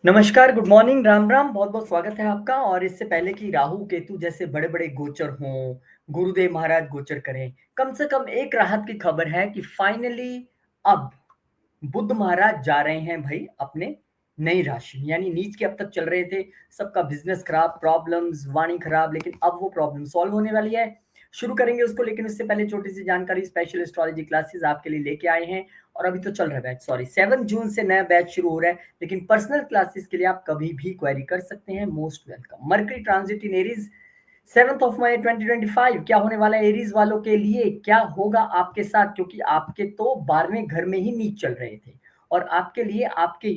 नमस्कार, good morning, Ram Ram, बहुत बहुत स्वागत है आपका। और इससे पहले कि राहु केतु जैसे बड़े बड़े गोचर हों, गुरुदेव महाराज गोचर करें, कम से कम एक राहत की खबर है कि फाइनली अब बुध महाराज जा रहे हैं भाई अपने नई राशि में। यानी नीच के अब तक चल रहे थे, सबका बिजनेस खराब, प्रॉब्लम्स, वाणी खराब, लेकिन अब वो प्रॉब्लम सॉल्व होने वाली है। शुरू करेंगे उसको, लेकिन उससे पहले छोटी सी जानकारी, स्पेशल एस्ट्रोलॉजी क्लासेस आपके लिए लेके आए हैं। और अभी तो चल रहा है बैच, सॉरी 7 जून से नया बैच शुरू हो रहा है, लेकिन पर्सनल क्लासेस के लिए आप कभी भी क्वेरी कर सकते हैं। Most welcome. मरकरी ट्रांजिट इन एरीज 7 मई 2025 क्या होने वाला है एरीज वालों के लिए, क्या होगा आपके साथ, क्योंकि आपके तो 12वें घर में ही नीच चल रहे थे। और आपके लिए आपके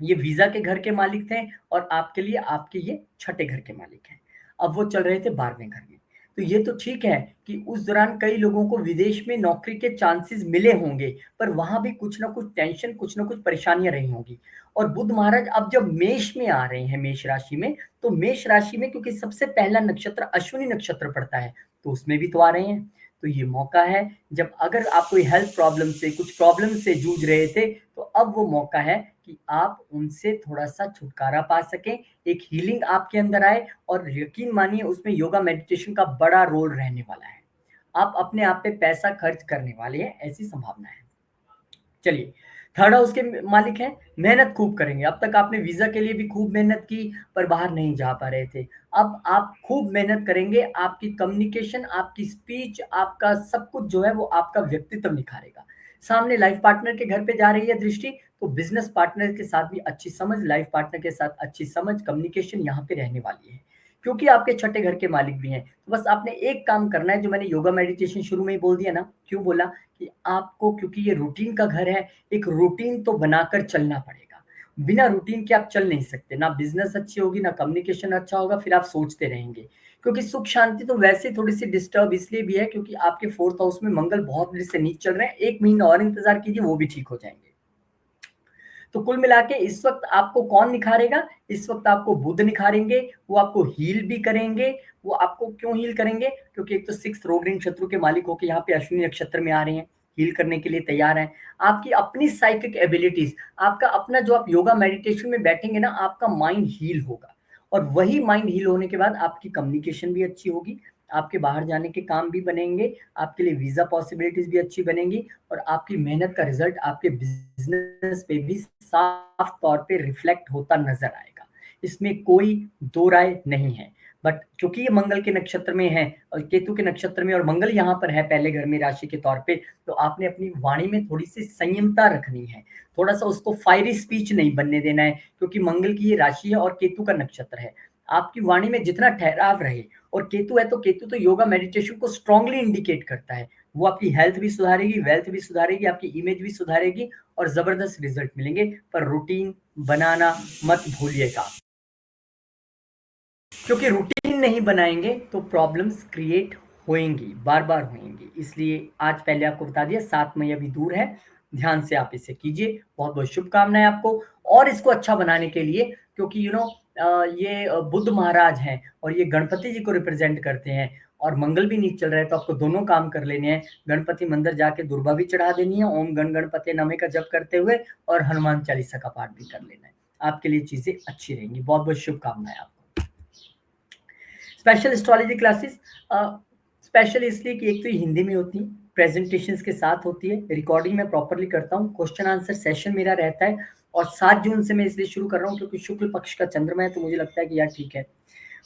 ये वीजा के घर के मालिक थे, और आपके लिए आपके ये छठे घर के मालिक हैं। अब वो चल रहे थे 12वें घर में। तो ये तो ठीक है कि उस दौरान कई लोगों को विदेश में नौकरी के चांसेस मिले होंगे, पर वहां भी कुछ ना कुछ टेंशन, कुछ ना कुछ परेशानियां रही होंगी। और बुध महाराज अब जब मेष में आ रहे हैं, मेष राशि में, तो मेष राशि में क्योंकि सबसे पहला नक्षत्र अश्विनी नक्षत्र पड़ता है, तो उसमें भी तो आ रहे हैं। तो ये मौका है, जब अगर आप कोई हेल्थ प्रॉब्लम से, कुछ प्रॉब्लम से जूझ रहे थे, तो अब वो मौका है कि आप उनसे थोड़ा-सा छुटकारा पा सकें, एक हीलिंग आपके अंदर आए। और यकीन मानिए उसमें योगा मेडिटेशन का बड़ा रोल रहने वाला है। आप अपने आप पे पैसा खर्च करने वाले हैं, ऐसी संभावना है। चलिए, थर्ड हाउस के मालिक हैं, मेहनत खूब करेंगे। अब तक आपने वीज़ा के लिए भी खूब मेहनत की, पर बाहर नहीं जा पा रहे थे। अब आप खूब मेहनत करेंगे, आपकी कम्युनिकेशन, आपकी स्पीच, आपका सब कुछ जो है वो आपका व्यक्तित्व निखारेगा। सामने लाइफ पार्टनर के घर पे जा रही है दृष्टि, तो बिज़नेस पार्टनर के साथ भी अच्छी समझ, लाइफ पार्टनर के साथ अच्छी समझ, कम्युनिकेशन यहाँ पे रहने वाली है। क्योंकि आपके छठे घर के मालिक भी हैं, तो बस आपने एक काम करना है, जो मैंने योगा मेडिटेशन शुरू में ही बोल दिया ना, क्यों बोला? कि आपको, क्योंकि ये रूटीन का घर है, एक रूटीन तो बनाकर चलना पड़ेगा। बिना रूटीन के आप चल नहीं सकते, ना बिज़नेस अच्छी होगी, ना कम्युनिकेशन अच्छा होगा, फिर आप सोचते रहेंगे। क्योंकि सुख शांति तो वैसे थोड़ी-सी डिस्टर्ब इसलिए भी है क्योंकि आपके 4th हाउस में मंगल बहुत देर से नीच चल रहे हैं, 1 महीना और इंतज़ार कीजिए, वो भी ठीक हो जाएँगे। तो कुल मिला के इस वक़्त आपको कौन निखारेगा? इस वक़्त आपको बुध निखारेंगे, वो आपको हील भी करेंगे। वो आपको क्यों हील करेंगे? क्योंकि एक तो 6th रोग शत्रु के मालिक होके यहाँ पे अश्विनी नक्षत्र में आ रहे हैं, हील करने के लिए तैयार हैं। आपकी अपनी साइकिक एबिलिटीज़, आपका अपना जो आप योगा मेडिटेशन में बैठेंगे ना, आपका माइंड हील होगा। और वही माइंड हील होने के बाद आपकी कम्युनिकेशन भी अच्छी होगी, आपके बाहर जाने के काम भी बनेंगे, आपके लिए वीज़ा पॉसिबिलिटीज़ भी अच्छी बनेंगी, और आपकी मेहनत का रिज़ल्ट आपके बिज़नेस पे भी साफ तौर पे रिफ्लेक्ट होता नज़र आएगा। इसमें कोई दो राय नहीं है। बट क्योंकि ये मंगल के नक्षत्र में है और केतु के नक्षत्र में, और मंगल यहाँ पर है पहले घर में राशि के तौर पे, तो आपने अपनी वाणी में थोड़ी-सी संयमता रखनी है। थोड़ा-सा उसको फायरी स्पीच नहीं बनने देना है, क्योंकि मंगल की ये राशि है और केतु का नक्षत्र है। आपकी वाणी में जितना ठहराव रहे, और केतु है तो केतु तो योगा मेडिटेशन को स्ट्रांगली इंडिकेट करता है। वो आपकी हेल्थ भी सुधारेगी, वेल्थ भी सुधारेगी, आपकी इमेज भी सुधारेगी, और ज़बरदस्त रिज़ल्ट मिलेंगे। पर रूटीन बनाना मत भूलिएगा, क्योंकि रूटीन नहीं बनाएँगे तो प्रॉब्लम्स क्रिएट होएँगी, बार-बार होएँगी। इसलिए आज पहले आपको बता दिया, 7 मई अभी दूर है, ध्यान से आप इसे कीजिए। बहुत-बहुत शुभकामनाएँ आपको, और इसको अच्छा बनाने के लिए, क्योंकि ये बुध महाराज हैं और ये गणपति जी को रिप्रेज़ेंट करते हैं, और मंगल भी नीच चल रहा है, तो आपको दोनों काम कर लेने हैं। गणपति मंदिर जाके दुर्बा भी चढ़ा देनी है, ओम गण गणपते नमः का जप करते हुए, और हनुमान चालीसा का पाठ भी कर लेना है। आपके लिए चीज़ें अच्छी रहेंगी। बहुत-बहुत शुभकामनाएँ आपको। स्पेशल एस्ट्रोलॉजी क्लासेस स्पेशल इसलिए कि एक तो ये हिंदी में होती है, प्रेजेंटेशंस के साथ होती है, रिकॉर्डिंग मैं प्रॉपर्ली करता हूँ, क्वेश्चन आंसर सेशन मेरा रहता है। और 7 जून से मैं इसलिए शुरू कर रहा हूँ क्योंकि शुक्ल पक्ष का चंद्रमा है, तो मुझे लगता है कि यार ठीक है,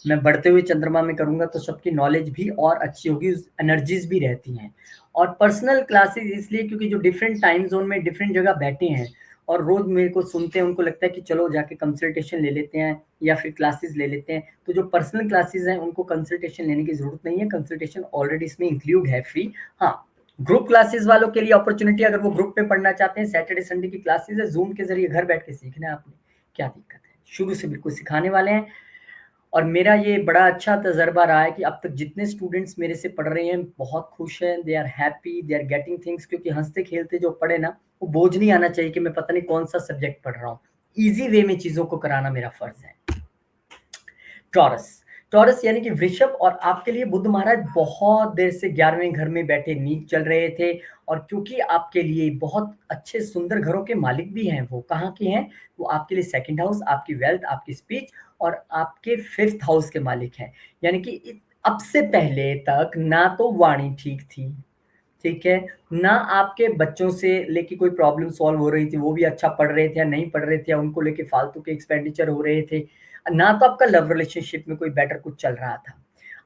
मैं बढ़ते हुए चंद्रमा में करूँगा तो सबकी नॉलेज भी और अच्छी होगी, एनर्जीज भी रहती हैं। और पर्सनल क्लासेस इसलिए क्योंकि जो डिफरेंट टाइम जोन में डिफरेंट जगह बैठे हैं और रोज मेरे को सुनते हैं, उनको लगता है कि चलो जाके कंसल्टेशन ले लेते हैं या फिर क्लासेस ले लेते हैं। तो जो पर्सनल क्लासेस हैं उनको कंसल्टेशन लेने की जरूरत नहीं है, कंसल्टेशन ऑलरेडी इसमें इंक्लूड है, फ्री। हाँ, ग्रुप क्लासेस वालों के लिए अपॉर्चुनिटी, अगर वो ग्रुप में पढ़ना चाहते हैं, सैटरडे संडे की क्लासेस है, जूम के जरिए घर बैठ के सीखना है आपने, क्या दिक्कत है, शुरू से बिल्कुल सिखाने वाले हैं। और मेरा ये बड़ा अच्छा तजर्बा रहा है कि अब तक जितने स्टूडेंट्स मेरे से पढ़ रहे हैं बहुत खुश हैं, they are happy, they are getting things, क्योंकि हंसते खेलते जो पढ़े ना, वो बोझ नहीं आना चाहिए कि मैं पता नहीं कौन सा सब्जेक्ट पढ़ रहा हूँ। ईजी वे में चीज़ों को कराना मेरा फर्ज है। टॉरस, टॉरस यानी कि वृषभ, और आपके लिए बुध महाराज बहुत देर से 11वें घर में बैठे नीच चल रहे थे, और क्योंकि आपके लिए बहुत अच्छे सुंदर घरों के मालिक भी हैं, वो कहाँ के हैं? वो आपके लिए सेकंड हाउस, आपकी वेल्थ, आपकी स्पीच और आपके 5th हाउस के मालिक हैं। यानी कि अब से पहले तक ना तो वाणी ठीक थी, ठीक है? ना आपके बच्चों से लेके कोई प्रॉब्लम सॉल्व हो रही थी, वो भी अच्छा पढ़ रहे थे या नहीं पढ़ रहे थे या उनको लेके फालतू के एक्सपेंडिचर हो रहे थे। ना तो आपका लव रिलेशनशिप में कोई बेटर कुछ चल रहा था।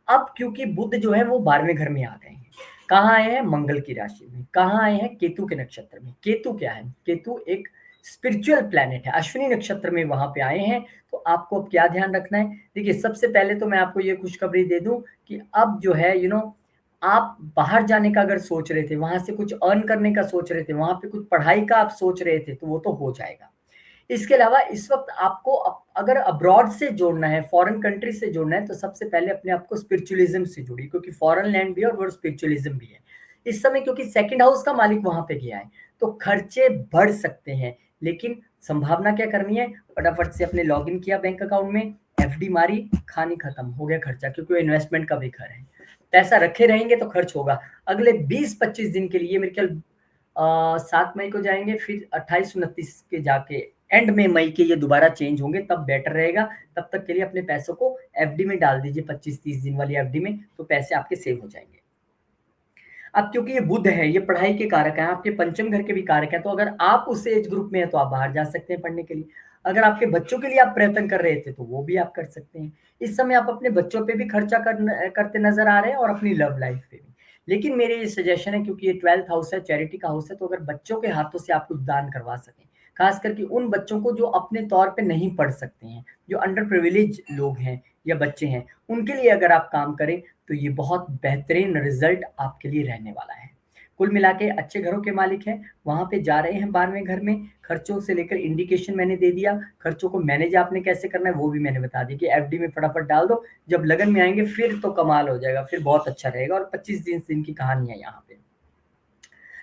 अब क्योंकि बुध जो है वो 12वें घर में आ गए हैं। कहाँ आए हैं? मंगल की राशि में। कहाँ आए हैं? केतु के नक्षत्र में। केतु क्या है? केतु एक स्पिरिचुअल प्लैनेट है, अश्विनी नक्षत्र में वहाँ पे आए हैं। तो आपको अब क्या ध्यान रखना है? देखिए, सबसे पहले तो मैं आपको ये खुशखबरी दे दूँ कि अब जो है आप बाहर जाने का अगर सोच रहे थे, वहाँ से कुछ अर्न करने का सोच रहे थे, वहाँ पे कुछ पढ़ाई का आप सोच रहे थे, तो वो तो हो जाएगा। इसके अलावा इस वक़्त आपको अगर अब्रॉड से जोड़ना है, फॉरेन कंट्री से जोड़ना है, तो सबसे पहले अपने आप को स्पिरिचुअलिज़्म से जोड़िए क्योंकि फॉरेन लैंड भी है और वो स्पिरिचुअलिज़्म भी है। इस समय क्योंकि सेकंड हाउस का मालिक वहाँ पे गया है, तो खर्चे बढ़ सकते हैं, लेकिन संभावना क्या करनी है? फटाफट से अपने लॉगिन किया बैंक अकाउंट में, एफडी मारी, कहानी खत्म, हो गया खर्चा क्योंकि वो इन्वेस्टमेंट का भी घर है। पैसा रखे रहेंगे तो खर्च होगा। अगले 20-25 दिन के लिए मेरे ख्याल 7 मई को जाएँगे, फिर 28-29 के जाके एंड में मई के ये दोबारा चेंज होंगे, तब बेटर रहेगा। तब तक के लिए अपने पैसों को एफडी में डाल दीजिए, 25-30 दिन वाली एफडी में, तो पैसे आपके सेव हो जाएँगे। अब क्योंकि ये बुध है, ये पढ़ाई के कारक हैं, आपके पंचम घर के भी कारक हैं, तो अगर आप उस एज ग्रुप में हैं, तो आप बाहर जा सकते हैं पढ़ने के लिए। अगर आपके बच्चों के लिए आप प्रयत्न कर रहे थे, तो वो भी आप कर सकते हैं। इस समय आप अपने बच्चों पे भी खर्चा करते नज़र आ रहे हैं और अपनी लव लाइफ पे भी। लेकिन मेरे ये सजेशन है क्योंकि ये 12th हाउस है, चैरिटी का हाउस है, तो अगर बच्चों के हाथों से आप कुछ दान करवा सकें, खास करके उन बच्चों को जो अपने तौर पे नहीं पढ़ सकते हैं, जो अंडर प्रिविलेज लोग हैं या बच्चे हैं, उनके लिए अगर आप काम करें तो ये बहुत बेहतरीन रिजल्ट आपके लिए रहने वाला है। कुल मिला के अच्छे घरों के मालिक हैं, वहाँ पे जा रहे हैं 12वें घर में, खर्चों से लेकर इंडिकेशन मैंने दे दिया, खर्चों को मैनेज आपने कैसे करना है वो भी मैंने बता दिया कि एफडी में फटाफट डाल दो, जब लगन में आएँगे फिर तो कमाल हो जाएगा, फिर बहुत अच्छा रहेगा और 25 दिन की कहानी है यहाँ पे।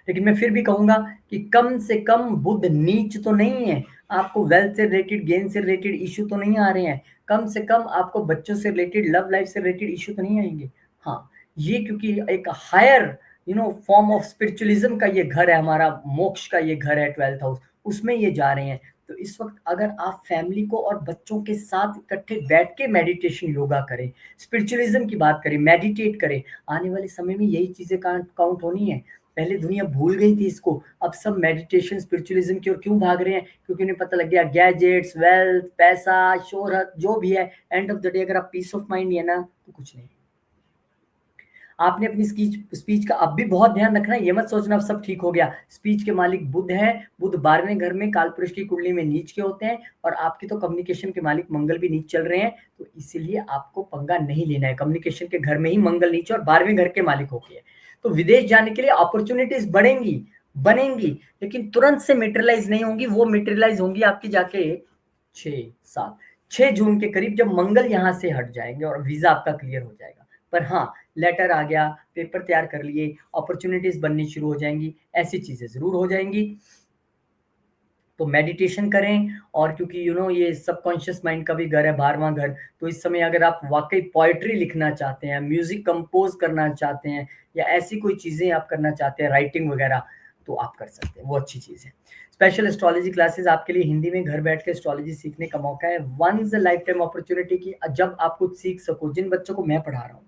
लेकिन मैं फिर भी कहूँगा कि कम से कम बुध नीच तो नहीं है, आपको वेल्थ से रिलेटेड, गेन से रिलेटेड इश्यू तो नहीं आ रहे हैं। कम से कम आपको बच्चों से रिलेटेड, लव लाइफ से रिलेटेड इश्यू तो नहीं आएँगे। हाँ, ये क्योंकि एक हायर फॉर्म ऑफ स्पिरिचुअलिज़्म का ये घर है हमारा, मोक्ष का ये घर है 12th हाउस, उसमें ये जा रहे हैं। तो इस वक़्त अगर आप फैमिली को और बच्चों के साथ इकट्ठे बैठ के मेडिटेशन योगा करें, स्पिरिचुअलिज़्म की बात करें, मेडिटेट करें, आने वाले समय में यही चीज़ें काउंट होनी है। पहले दुनिया भूल गई थी इसको, अब सब मेडिटेशन, स्पिरिचुअलिज़्म की ओर क्यों भाग रहे हैं? क्योंकि उन्हें पता लग गया गैजेट्स, वेल्थ, पैसा, शोहरत जो भी है, एंड ऑफ द डे अगर आप पीस ऑफ माइंड नहीं है ना, तो कुछ नहीं। आपने अपनी स्पीच स्पीच का अब भी बहुत ध्यान रखना है, ये मत सोचना अब सब ठीक हो गया। स्पीच के मालिक बुध हैं, बुध 12वें घर में कालपुरुष की कुंडली में नीच के होते हैं और आपकी तो कम्युनिकेशन के मालिक मंगल भी नीच चल रहे हैं, तो इसीलिए आपको पंगा नहीं लेना है। कम्युनिकेशन के घर में ही मंगल नीच है और 12वें घर के मालिक होके है। तो विदेश जाने के लिए अपॉर्च्युनिटीज़ बढ़ेंगी, बनेंगी, लेकिन तुरंत से मैटेरियलाइज़ नहीं होंगी, वो मैटेरियलाइज़ होंगी आपकी जाके 6 7 6 जून के करीब जब मंगल यहाँ से हट जाएँगे और वीज़ा आपका क्लियर हो जाएगा। पर हाँ, लेटर आ गया, पेपर तैयार कर लिए, अपॉर्च्युनिटीज़ बननी शुरू हो जाएँगी, ऐसी चीज़ें ज़रूर हो जाएँगी। तो मेडिटेशन करें और क्योंकि ये सबकॉन्शियस माइंड का भी घर है 12वां घर, तो इस समय अगर आप वाक़ई पोएट्री लिखना चाहते हैं, म्यूज़िक कंपोज़ करना चाहते हैं या ऐसी कोई चीज़ें आप करना चाहते हैं, राइटिंग वग़ैरह, तो आप कर सकते हैं, वो अच्छी चीज़ है। स्पेशल एस्ट्रोलॉजी क्लासेस आपके लिए हिंदी में घर बैठ के एस्ट्रोलॉजी सीखने का मौका है, once a life time opportunity कि जब आप कुछ सीख सको। जिन बच्चों को मैं पढ़ा रहा हूँ,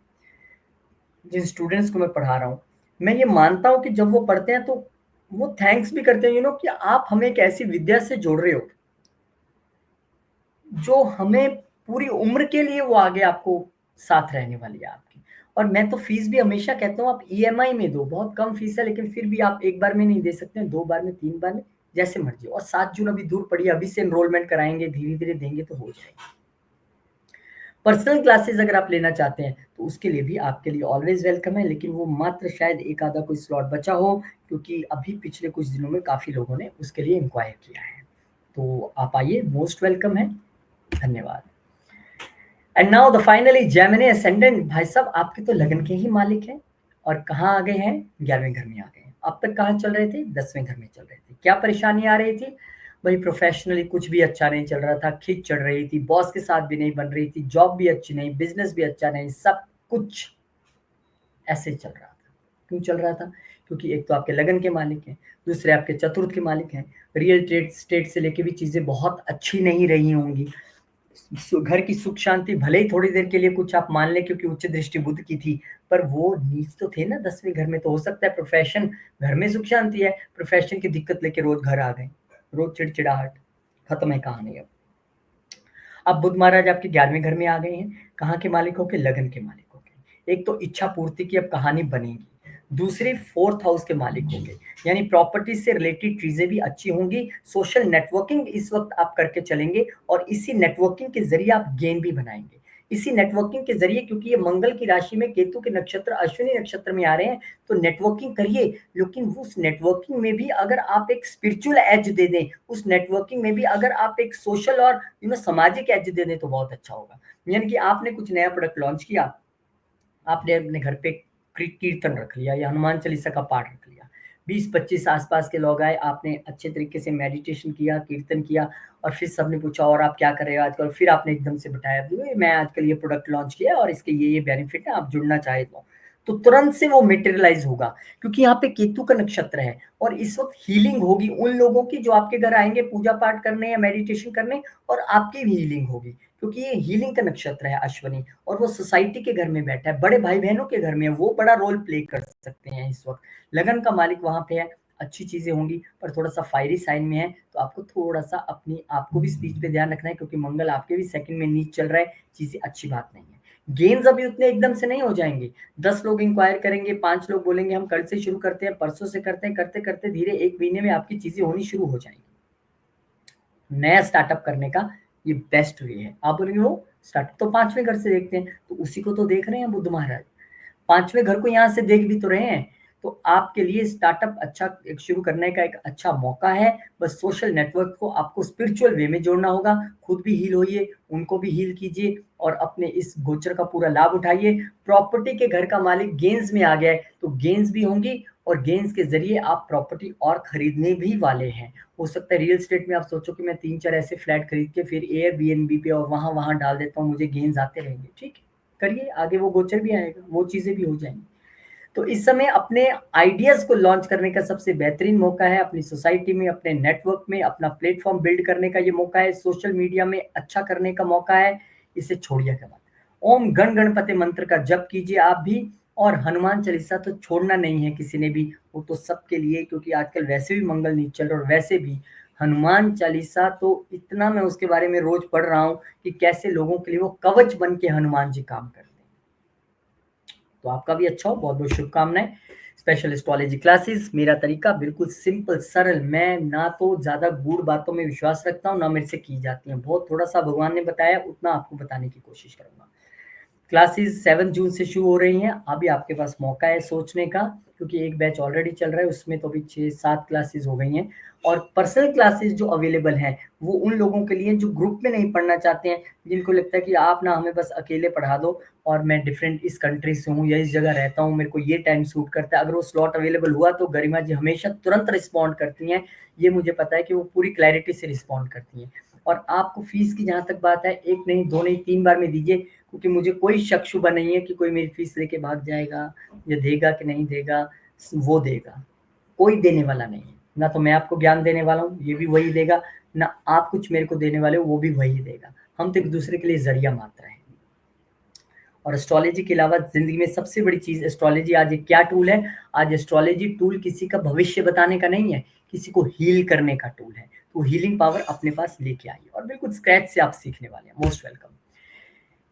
जिन स्टूडेंट्स को मैं पढ़ा रहा हूँ, मैं ये मानता हूँ कि जब वो पढ़ते हैं तो वो थैंक्स भी करते हैं कि आप हमें एक ऐसी विद्या से जोड़ रहे हो, जो हमें पूरी उम्र के लिए वो आगे आपको साथ रहने वाली है आपकी। और मैं तो फीस भी हमेशा कहता हूँ आप ईएमआई में दो, बहुत कम फीस है लेकिन फिर भी आप 1 बार में नहीं दे सकते हैं, 2 बार में, 3 बार में, जैसे मर्ज़ी। और 7 जून अभी दूर पड़ी है, अभी से एनरोलमेंट कराएँगे, धीरे-धीरे देंगे तो हो जाएगी। पर्सनल क्लासेस अगर आप लेना चाहते हैं, तो उसके लिए भी आपके लिए ऑलवेज़ वेलकम है, लेकिन वो मात्र शायद एक आधा कोई स्लॉट बचा हो, क्योंकि अभी पिछले कुछ दिनों में काफ़ी लोगों ने उसके लिए इंक्वायर किया है। तो आप आइए, मोस्ट वेलकम है। धन्यवाद। And now the finally Gemini ascendant भाई साहब आपके तो लगन के ही मालिक हैं और कहाँ आ गए हैं? 11वें घर में आ गए हैं। अब तक कहाँ चल रहे थे? 10वें घर में चल रहे थे। क्या परेशानी आ रही थी? भाई प्रोफेशनली कुछ भी अच्छा नहीं चल रहा था, खींच चढ़ रही थी, बॉस के साथ भी नहीं बन रही थी, जॉब भी अच्छी नहीं, बिज़नेस भी अच्छा नहीं, सब कुछ ऐसे चल रहा था। क्यों चल रहा था? क्योंकि एक तो आपके लगन के मालिक हैं, दूसरे आपके चतुर्थ के मालिक हैं। रियल ट्रेड स्टेट से लेके भी चीज़ें बहुत अच्छी नहीं रही होंगी। घर की सुख शांति भले ही थोड़ी देर के लिए कुछ आप मान लें क्योंकि उच्च दृष्टि बुध की थी, पर वो नीच तो थे ना 10वें घर में। तो हो सकता है प्रोफेशन, घर में सुख शांति है, प्रोफेशन की दिक्कत लेके रोज घर आ गए, रोज चिड़चिड़ाहट, खत्म है कहानी। अब बुध महाराज आपके 11वें घर में आ गए हैं, कहाँ के मालिक हो के, लगन के मालिक हो के। एक तो इच्छा पूर्ति की अब कहानी बनेगी, दूसरी फोर्थ हाउस के मालिक होंगे, यानी प्रॉपर्टी से रिलेटेड चीजें भी अच्छी होंगी। सोशल नेटवर्किंग इस वक्त आप करके चलेंगे और इसी नेटवर्किंग के जरिए आप गेन भी बनाएंगे। इसी नेटवर्किंग के जरिए, क्योंकि ये मंगल की राशि में केतु के नक्षत्र अश्विनी नक्षत्र में आ रहे हैं, तो नेटवर्किंग करिए। लेकिन उस नेटवर्किंग में भी अगर आप एक स्पिरिचुअल एज दे दें, उस नेटवर्किंग में भी अगर आप एक सोशल और सामाजिक एज दे दें तो बहुत अच्छा होगा। यानी कि आपने कुछ नया प्रोडक्ट लॉन्च किया, आपने अपने घर पे कीर्तन रख लिया या हनुमान चालीसा का पाठ रख लिया, 20-25 आसपास के लोग आए, आपने अच्छे तरीके से मेडिटेशन किया, कीर्तन किया, और फिर सबने पूछा और आप क्या कर रहे हो आजकल, फिर आपने एकदम से बताया मैं आजकल ये प्रोडक्ट लॉन्च किया और इसके ये बेनिफिट है, आप जुड़ना चाहे तो तुरंत से वो मेटेरियलाइज होगा, क्योंकि यहाँ पे केतु का नक्षत्र है। और इस वक्त हीलिंग होगी उन लोगों की जो आपके घर आएंगे पूजा पाठ करने या मेडिटेशन करने, और आपकी भी हीलिंग होगी, क्योंकि ये हीलिंग का नक्षत्र है अश्वनी, और वो सोसाइटी के घर में बैठा है, बड़े भाई बहनों के घर में है, वो बड़ा रोल प्ले कर सकते हैं इस वक्त। लगन का मालिक वहां पे है, अच्छी चीजें होंगी, पर थोड़ा सा फायरी साइन में है, तो आपको थोड़ा सा अपनी आपको भी स्पीच पे ध्यान रखना है, क्योंकि मंगल आपके भी सेकंड में नीच चल रहा है, चीजें अच्छी बात नहीं है। गेन्स अभी उतने एकदम से नहीं हो जाएंगे, 10 लोग इंक्वायर करेंगे, 5 लोग बोलेंगे हम कल से शुरू करते हैं, परसों से करते हैं, करते करते धीरे 1 महीने में आपकी चीजें होनी शुरू हो जाएंगी। नया स्टार्टअप करने का ये बेस्ट वे है। आप बोलेंगे वो स्टार्टअप तो 5वें घर से देखते हैं, तो उसी को तो देख रहे हैं बुध महाराज, 5वें घर को यहाँ से देख भी तो रहे हैं। तो आपके लिए स्टार्टअप अच्छा एक शुरू करने का एक अच्छा मौका है। बस सोशल नेटवर्क को आपको स्पिरिचुअल वे में जोड़ना होगा, खुद भी हील होइए, उनको भी हील कीजिए, और अपने इस गोचर का पूरा लाभ उठाइए। प्रॉपर्टी के घर का मालिक गेन्स में आ गया है, तो गेन्स भी होंगी, और गेन्स के जरिए आप प्रॉपर्टी और खरीदने भी वाले हैं। हो सकता है रियल एस्टेट में आप सोचो कि मैं 3-4 ऐसे फ्लैट खरीद के फिर एयरबीएनबी पे और वहां वहां डाल देता हूँ, मुझे गेन्स आते रहेंगे। ठीक है, करिए, आगे वो गोचर भी आएगा, वो चीजें भी हो जाएंगी। तो इस समय अपने आइडियाज को लॉन्च करने का सबसे बेहतरीन मौका है, अपनी सोसाइटी में, अपने नेटवर्क में अपना प्लेटफॉर्म बिल्ड करने का ये मौका है, सोशल मीडिया में अच्छा करने का मौका है। इसे छोड़िए के बाद ओम गण गणपति मंत्र का जप कीजिए आप भी, और हनुमान चालीसा तो छोड़ना नहीं है किसी ने भी, वो तो सबके लिए, क्योंकि आजकल वैसे भी मंगल नहीं चल रहा, और वैसे भी हनुमान चालीसा तो इतना मैं उसके बारे में रोज पढ़ रहा हूँ कि कैसे लोगों के लिए वो कवच बन के हनुमान जी काम करते हैं। तो आपका भी अच्छा हो, बहुत बहुत शुभकामनाएं। स्पेशल एस्ट्रोलॉजी क्लासेस, मेरा तरीका बिल्कुल सिंपल सरल, मैं ना तो ज्यादा गूढ़ बातों में विश्वास रखता हूँ ना मेरे से की जाती हैं, बहुत थोड़ा सा भगवान ने बताया उतना आपको बताने की कोशिश करूंगा। क्लासेस 7 जून से शुरू हो रही हैं, अभी आपके पास मौका है सोचने का, क्योंकि एक बैच ऑलरेडी चल रहा है, उसमें तो अभी 6-7 क्लासेस हो गई हैं। और पर्सनल क्लासेस जो अवेलेबल हैं वो उन लोगों के लिए जो ग्रुप में नहीं पढ़ना चाहते हैं, जिनको लगता है कि आप ना हमें बस अकेले पढ़ा दो, और मैं डिफरेंट इस कंट्री से हूँ या इस जगह रहता हूँ, मेरे को ये टाइम सूट करता है। अगर वो स्लॉट अवेलेबल हुआ तो गरिमा जी हमेशा तुरंत रिस्पॉन्ड करती हैं, ये मुझे पता है कि वो पूरी क्लैरिटी से रिस्पॉन्ड करती हैं। और आपको फीस की जहाँ तक बात है, 1 नहीं 2 नहीं 3 बार में दीजिए, क्योंकि मुझे कोई शक शुबा नहीं है कि कोई मेरी फीस लेके भाग जाएगा, या देगा कि नहीं देगा, वो देगा, कोई देने वाला नहीं है। ना तो मैं आपको ज्ञान देने वाला हूँ, ये भी वही देगा, ना आप कुछ मेरे को देने वाले हो, वो भी वही देगा। हम तो एक दूसरे के लिए जरिया मात्र है। और एस्ट्रोलॉजी के अलावा जिंदगी में सबसे बड़ी चीज एस्ट्रोलॉजी आज एक क्या टूल है, आज एस्ट्रोलॉजी टूल किसी का भविष्य बताने का नहीं है, किसी को हील करने का टूल है। तो हीलिंग पावर अपने पास लेके आइए, और बिल्कुल स्क्रैच से आप सीखने वाले हैं। Most welcome.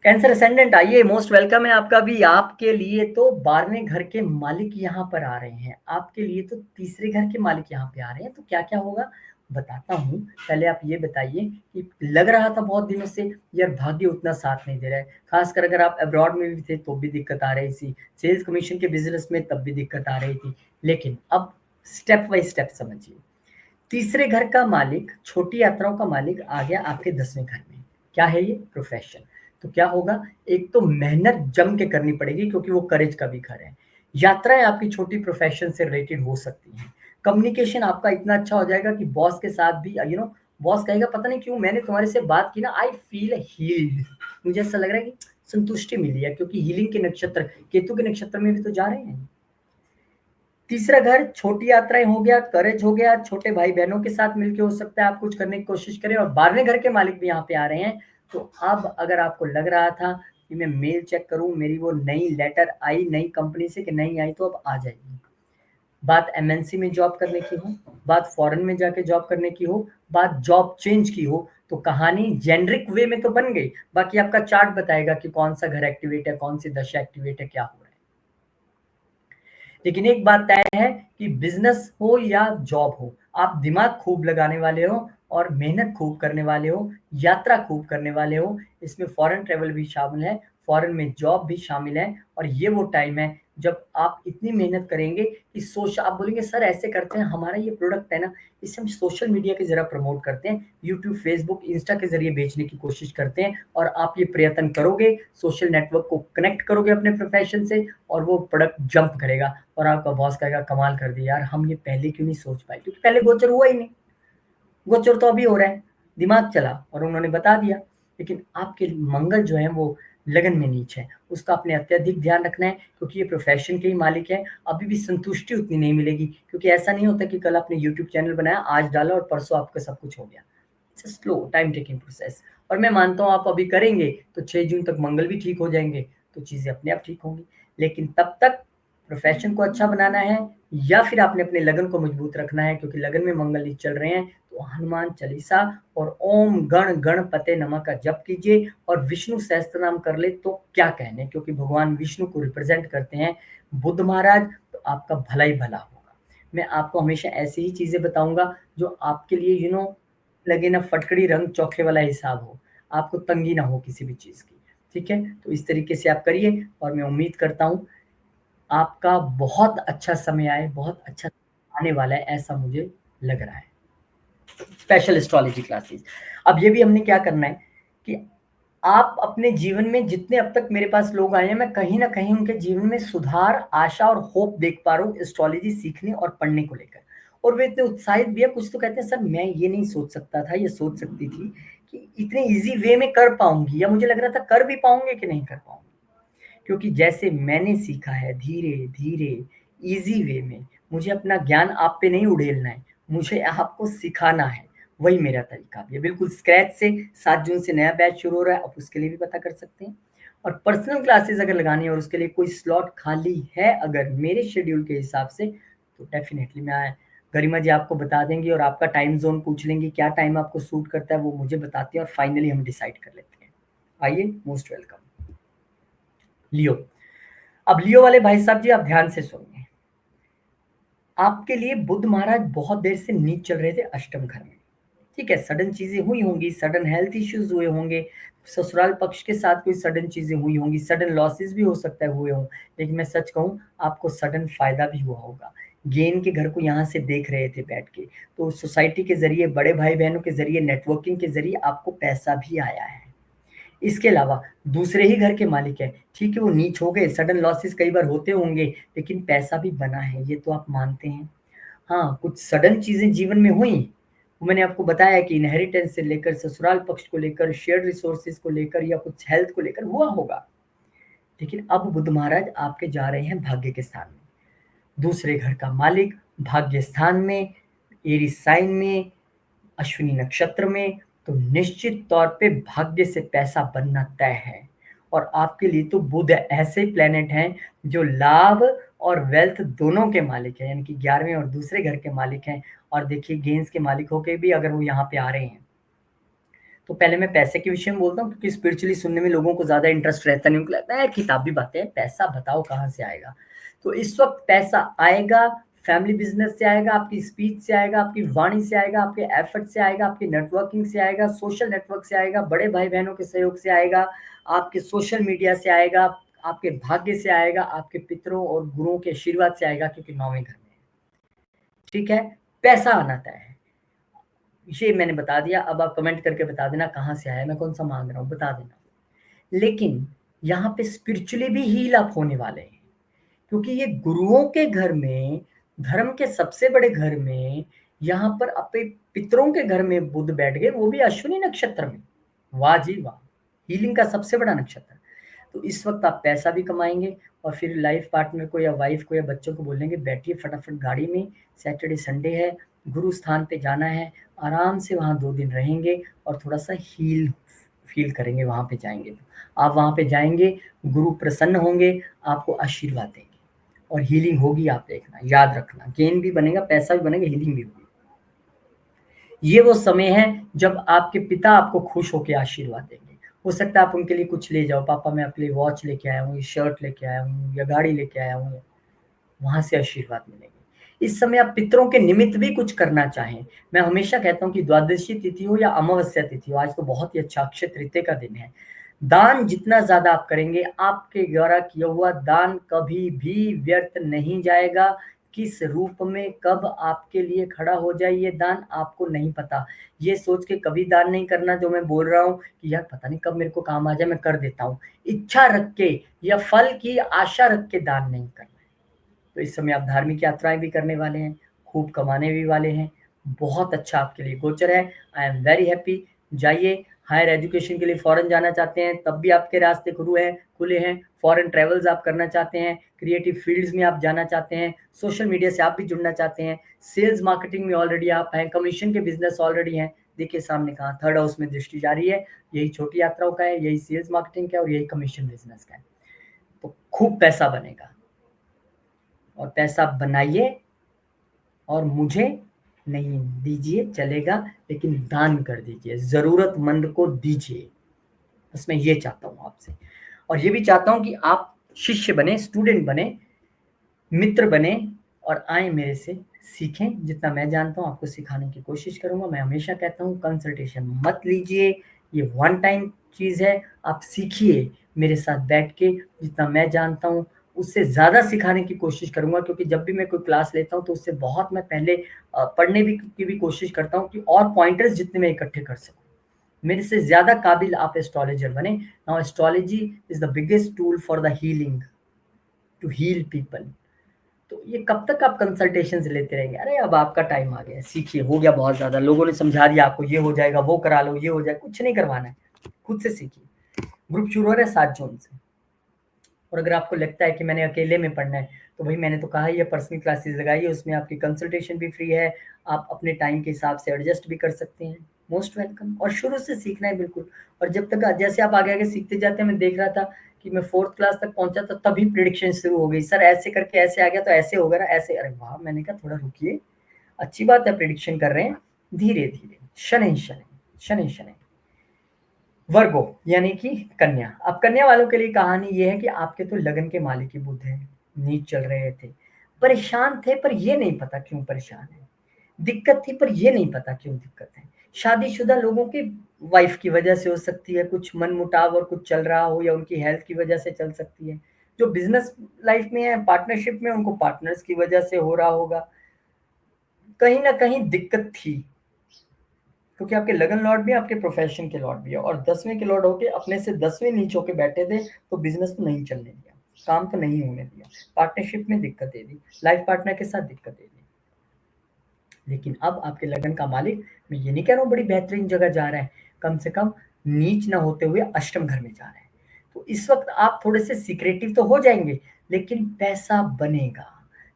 कैंसर असेंडेंट आइए, मोस्ट वेलकम है आपका भी। आपके लिए तो 12वें घर के मालिक यहाँ पर आ रहे हैं, आपके लिए तो तीसरे घर के मालिक यहाँ पे आ रहे हैं। तो क्या क्या होगा बताता हूँ, पहले आप ये बताइए कि लग रहा था बहुत दिनों से यार भाग्य उतना साथ नहीं दे रहा है, खासकर अगर आप अब्रॉड में भी थे तो भी दिक्कत आ रही थी, सेल्स कमीशन के बिजनेस में तब भी दिक्कत आ रही थी। लेकिन अब स्टेप बाय स्टेप समझिए, तीसरे घर का मालिक, छोटी यात्राओं का मालिक आ गया आपके 10वें घर में। क्या है ये? प्रोफेशन। तो क्या होगा, एक तो मेहनत जम के करनी पड़ेगी, क्योंकि वो करेज का भी घर है। यात्राएं आपकी छोटी प्रोफेशन से रिलेटेड हो सकती हैं। कम्युनिकेशन आपका इतना अच्छा हो जाएगा कि बॉस के साथ भी बॉस कहेगा पता नहीं क्यों मैंने तुम्हारे से बात की ना, आई फील हील्ड, मुझे ऐसा लग रहा है कि संतुष्टि मिली है, क्योंकि हीलिंग के नक्षत्र केतु के नक्षत्र में भी तो जा रहे हैं। तीसरा घर छोटी यात्राएं हो गया, करेज हो गया, छोटे भाई बहनों के साथ मिलके हो सकता है आप कुछ करने की कोशिश करें, और 12वें घर के मालिक भी यहाँ पे आ रहे हैं। तो अब अगर आपको लग रहा था कि मैं मेल चेक करूं, मेरी वो नई लेटर आई नई कंपनी से कि नहीं आई, तो अब आ जाएगी। बात एमएनसी में जॉब करने की हो, बात फॉरेन में जाके जॉब करने की हो, बात जॉब चेंज की हो, तो कहानी जेनरिक वे में तो बन गई। बाकी आपका चार्ट बताएगा कि कौन सा घर एक्टिवेट है, कौन सी दशा एक्टिवेट है, क्या हो रहा है। लेकिन एक बात तय है कि बिजनेस हो या जॉब हो, आप दिमाग खूब लगाने वाले हो और मेहनत खूब करने वाले हो, यात्रा खूब करने वाले हो। इसमें फॉरेन ट्रैवल भी शामिल है, फॉरेन में जॉब भी शामिल है। और ये वो टाइम है जब आप इतनी मेहनत करेंगे कि सोच आप बोलेंगे सर ऐसे करते हैं, हमारा ये प्रोडक्ट है ना, इसे हम सोशल मीडिया के जरा प्रमोट करते हैं, यूट्यूब फेसबुक इंस्टा के जरिए बेचने की कोशिश करते हैं। और आप ये प्रयत्न करोगे, सोशल नेटवर्क को कनेक्ट करोगे अपने प्रोफेशन से, और वो प्रोडक्ट जंप करेगा और आपका बॉस कहेगा कमाल कर दिया यार, हम ये पहले क्यों नहीं सोच पाए, क्योंकि पहले गोचर हुआ ही नहीं। गोचर तो अभी हो रहा है, दिमाग चला और उन्होंने बता दिया। लेकिन आपके मंगल जो है वो लगन में नीच है, उसका अपने अत्यधिक ध्यान रखना है, क्योंकि ये प्रोफेशन के ही मालिक है। अभी भी संतुष्टि उतनी नहीं मिलेगी, क्योंकि ऐसा नहीं होता कि कल आपने यूट्यूब चैनल बनाया, आज डाला और परसों आपका सब कुछ हो गया। It's slow time taking process. और मैं मानता हूँ आप अभी करेंगे तो 6 जून तक मंगल भी ठीक हो जाएंगे, तो चीजें अपने आप ठीक होंगी। लेकिन तब तक प्रोफेशन को अच्छा बनाना है, या फिर आपने अपने लगन को मजबूत रखना है, क्योंकि लगन में मंगल नहीं चल रहे हैं। तो हनुमान चालीसा और ओम गण गणपते नमः का जप कीजिए, और विष्णु सहस्त्र नाम कर ले तो क्या कहने, क्योंकि भगवान विष्णु को रिप्रेजेंट करते हैं बुद्ध महाराज। तो आपका भला ही भला होगा। मैं आपको हमेशा ऐसी ही चीजें बताऊंगा जो आपके लिए लगे ना फटकड़ी रंग चोखे वाला हिसाब हो, आपको तंगी ना हो किसी भी चीज की। ठीक है, तो इस तरीके से आप करिए, और मैं उम्मीद करता हूँ आपका बहुत अच्छा समय आए, बहुत अच्छा आने वाला है, ऐसा मुझे लग रहा है। Special astrology classes. अब ये भी हमने क्या करना है कि आप अपने जीवन में जितने अब तक मेरे पास लोग आए हैं, मैं कहीं ना कहीं उनके जीवन में सुधार, आशा और होप देख पा रहा हूँ एस्ट्रोलॉजी सीखने और पढ़ने को लेकर। और वे इतने उत्साहित भी है, कुछ तो कहते हैं सर मैं ये नहीं सोच सकता था, ये सोच सकती थी कि इतने इजी वे में कर पाऊंगी, या मुझे लग रहा था कर भी पाऊंगे कि नहीं कर पाऊंगी। क्योंकि जैसे मैंने सीखा है धीरे धीरे इजी वे में, मुझे अपना ज्ञान आप पे नहीं उड़ेलना है, मुझे आपको सिखाना है। वही मेरा तरीका भी है, बिल्कुल स्क्रैच से। 7 जून से नया बैच शुरू हो रहा है, आप उसके लिए भी पता कर सकते हैं। और पर्सनल क्लासेस अगर लगानी है और उसके लिए कोई स्लॉट खाली है अगर मेरे शेड्यूल के हिसाब से, तो डेफिनेटली मैं गरिमा जी आपको बता देंगी, और आपका टाइम जोन पूछ लेंगे क्या टाइम आपको सूट करता है, वो मुझे बताते हैं, और फाइनली हम डिसाइड कर लेते हैं। आइए, मोस्ट वेलकम। लियो। अब लियो वाले भाई साहब जी, आप ध्यान से सुनिए। आपके लिए बुध महाराज बहुत देर से नीच चल रहे थे अष्टम घर में। ठीक है, सडन चीजें हुई होंगी, सडन हेल्थ इश्यूज हुए होंगे, ससुराल पक्ष के साथ कोई सडन चीजें हुई होंगी, सडन लॉसेस भी हो सकता है हुए हों। लेकिन मैं सच कहूं, आपको सडन फायदा भी हुआ होगा। गेन के घर को यहाँ से देख रहे थे बैठ के, तो सोसाइटी के जरिए, बड़े भाई बहनों के जरिए, नेटवर्किंग के जरिए आपको पैसा भी आया है। इसके अलावा दूसरे ही घर के मालिक है, ठीक है, वो नीच हो गए, सडन लॉसेस कई बार होते होंगे, लेकिन पैसा भी बना है, ये तो आप मानते हैं। हाँ, कुछ सडन चीजें जीवन में हुई, वो मैंने आपको बताया कि इनहेरिटेंस से लेकर, ससुराल पक्ष को लेकर, शेयर्ड रिसोर्सेज को लेकर, या कुछ हेल्थ को लेकर हुआ होगा। लेकिन अब बुध महाराज आपके जा रहे हैं भाग्य के स्थान में। दूसरे घर का मालिक भाग्य स्थान में, एरीज साइन में, अश्विनी नक्षत्र में, तो निश्चित तौर पे भाग्य से पैसा बनना तय है। और आपके लिए तो बुध ऐसे प्लेनेट हैं जो लाभ और वेल्थ दोनों के मालिक हैं, यानी कि 11वें और दूसरे घर के मालिक हैं। और देखिए, गेंस के मालिक होके भी अगर वो यहाँ पे आ रहे हैं, तो पहले मैं पैसे के विषय में बोलता हूँ, क्योंकि स्पिरिचुअली सुनने में लोगों को ज्यादा इंटरेस्ट रहता नहीं, उनको लगता है किताबी बातें हैं, पैसा बताओ कहाँ से आएगा। तो इस वक्त पैसा आएगा, फैमिली बिजनेस से आएगा, आपकी स्पीच से आएगा, आपकी वाणी से आएगा, आपके एफर्ट से आएगा, आपकी नेटवर्किंग से आएगा, सोशल नेटवर्क से आएगा, बड़े भाई बहनों के सहयोग से आएगा, आपके सोशल मीडिया से आएगा, आपके भाग्य से आएगा, आपके पितरों और गुरुओं के आशीर्वाद से आएगा, क्योंकि 9वें घर में है। ठीक है, पैसा आना तय है, ये मैंने बता दिया। अब आप कमेंट करके बता देना कहाँ से आया, मैं कौन सा मांग रहा हूँ, बता देना। लेकिन यहाँ पे स्पिरिचुअली भी हील अप होने वाले हैं, क्योंकि ये गुरुओं के घर में, धर्म के सबसे बड़े घर में, यहाँ पर अपने पितरों के घर में बुध बैठ गए, वो भी अश्विनी नक्षत्र में। वाह जी वाह, हीलिंग का सबसे बड़ा नक्षत्र। तो इस वक़्त आप पैसा भी कमाएँगे और फिर लाइफ़ पार्टनर को या वाइफ़ को या बच्चों को बोलेंगे बैठिए फटाफट गाड़ी में, सैटरडे संडे है, गुरु स्थान पे जाना है, आराम से वहाँ 2 दिन रहेंगे और थोड़ा-सा हील फ़ील करेंगे वहाँ पे जाएँगे तो। आप वहाँ पे जाएँगे, गुरु प्रसन्न होंगे, आपको आशीर्वाद देंगे और हीलिंग होगी आप देखना, याद रखना। गेन भी बनेगा, पैसा भी बनेगा, हीलिंग भी होगी। ये वो समय है जब आपके पिता आपको खुश होके आशीर्वाद देंगे। हो सकता है आप उनके लिए कुछ ले जाओ, पापा मैं आपके लिए वॉच लेके आया हूँ, ये शर्ट लेके आया हूँ या गाड़ी लेके आया हूँ, वहाँ से आशीर्वाद मिलेंगे। इस समय आप पितरों के निमित्त भी कुछ करना चाहें, मैं हमेशा कहता हूँ कि द्वादशी तिथि हो या अमावस्या तिथि हो, आज तो बहुत ही अच्छा अक्षय तृतीया का दिन है। दान जितना ज़्यादा आप करेंगे, आपके द्वारा किया हुआ दान कभी भी व्यर्थ नहीं जाएगा। किस रूप में कब आपके लिए खड़ा हो जाए ये दान आपको नहीं पता। ये सोच के कभी दान नहीं करना जो मैं बोल रहा हूँ कि यार पता नहीं कब मेरे को काम आ जाए मैं कर देता हूँ। इच्छा रख के या फल की आशा रख के दान नहीं करना है। तो इस समय आप धार्मिक यात्राएँ भी करने वाले हैं, खूब कमाने भी वाले हैं। बहुत अच्छा आपके लिए गोचर है। I am very happy. जाइए, हायर एजुकेशन के लिए फ़ॉरेन जाना चाहते हैं, तब भी आपके रास्ते खुले हैं। फ़ॉरेन ट्रैवल्स आप करना चाहते हैं, क्रिएटिव फ़ील्ड्स में आप जाना चाहते हैं, सोशल मीडिया से आप भी जुड़ना चाहते हैं, सेल्स मार्केटिंग में ऑलरेडी आप हैं, कमीशन के बिज़नेस ऑलरेडी हैं। देखिए सामने कहाँ थर्ड हाउस में दृष्टि जा रही है, यही छोटी यात्राओं का है, यही सेल्स मार्केटिंग का है और यही कमीशन बिज़नेस का है। तो खूब पैसा बनेगा और पैसा बनाइए और मुझे नहीं दीजिए चलेगा, लेकिन दान कर दीजिए, ज़रूरतमंद को दीजिए। बस मैं ये चाहता हूँ आपसे और ये भी चाहता हूँ कि आप शिष्य बने, स्टूडेंट बने, मित्र बने और आएँ मेरे से सीखें। जितना मैं जानता हूँ आपको सिखाने की कोशिश करूँगा। मैं हमेशा कहता हूँ कंसल्टेशन मत लीजिए, ये वन टाइम चीज़ है। आप सीखिए मेरे साथ बैठ के, जितना मैं जानता हूँ उससे ज़्यादा सिखाने की कोशिश करूँगा क्योंकि जब भी मैं कोई क्लास लेता हूँ तो उससे बहुत मैं पहले पढ़ने भी की भी कोशिश करता हूँ कि और पॉइंटर्स जितने मैं इकट्ठे कर सकूँ। मेरे से ज़्यादा काबिल आप एस्ट्रोलॉजर बने। Now astrology is the biggest tool for the healing, to heal people. तो ये कब तक आप कंसल्टेशंस लेते रहेंगे? अरे अब आपका टाइम आ गया है, सीखिए, हो गया बहुत ज़्यादा, लोगों ने समझा दिया आपको ये हो जाएगा, वो करा लो, ये हो जाए, कुछ नहीं करवाना है, खुद से सीखिए। ग्रुप शुरू हो रहा है 7 जून से और अगर आपको लगता है कि मैंने अकेले में पढ़ना है, तो भई मैंने तो कहा ही है पर्सनल क्लासेस लगाइए, उसमें आपकी कंसल्टेशन भी फ्री है, आप अपने टाइम के हिसाब से एडजस्ट भी कर सकते हैं। मोस्ट वेलकम और शुरू से सीखना है बिल्कुल और जब तक जैसे आप आगे-आगे सीखते जाते हैं, मैं देख रहा था कि मैं 4th क्लास तक पहुँचा था तभी प्रेडिक्शन शुरू हो गई। सर ऐसे करके ऐसे आ गया तो ऐसे होगा ना ऐसे, अरे वाह! मैंने कहा थोड़ा रुकिए, अच्छी बात है प्रेडिक्शन कर रहे हैं, धीरे-धीरे, शनैः-शनैः, शनैः-शनैः। वर्गो यानी कि कन्या। अब कन्या वालों के लिए कहानी ये है कि आपके तो लगन के मालिक ही बुध हैं, नीच चल रहे थे। परेशान थे पर ये नहीं पता क्यों परेशान हैं। दिक्कत थी पर ये नहीं पता क्यों दिक्कत है। शादीशुदा लोगों की वाइफ की वजह से हो सकती है, कुछ मनमुटाव और कुछ चल रहा हो या उनकी हेल्थ की वजह से चल सकती है। जो बिज़नेस लाइफ में है, पार्टनरशिप में उनको पार्टनर्स की वजह से हो रहा होगा। कहीं न कहीं दिक्कत थी। क्योंकि आपके लगन लॉर्ड भी है, आपके प्रोफेशन के लॉर्ड भी है और 10वें के लॉर्ड होके अपने से 10वें नीच होके बैठे थे, तो बिज़नेस तो नहीं चलने दिया, काम तो नहीं होने दिया, पार्टनरशिप में दिक्कत दे दी, लाइफ पार्टनर के साथ दिक्कत दे दी। लेकिन अब आपके लगन का मालिक, मैं ये नहीं कह रहा हूँ बड़ी बेहतरीन जगह जा रहा है, कम से कम नीच ना होते हुए अष्टम घर में जा रहा है। तो इस वक़्त आप थोड़े से सिक्रेटिव तो हो जाएँगे, लेकिन पैसा बनेगा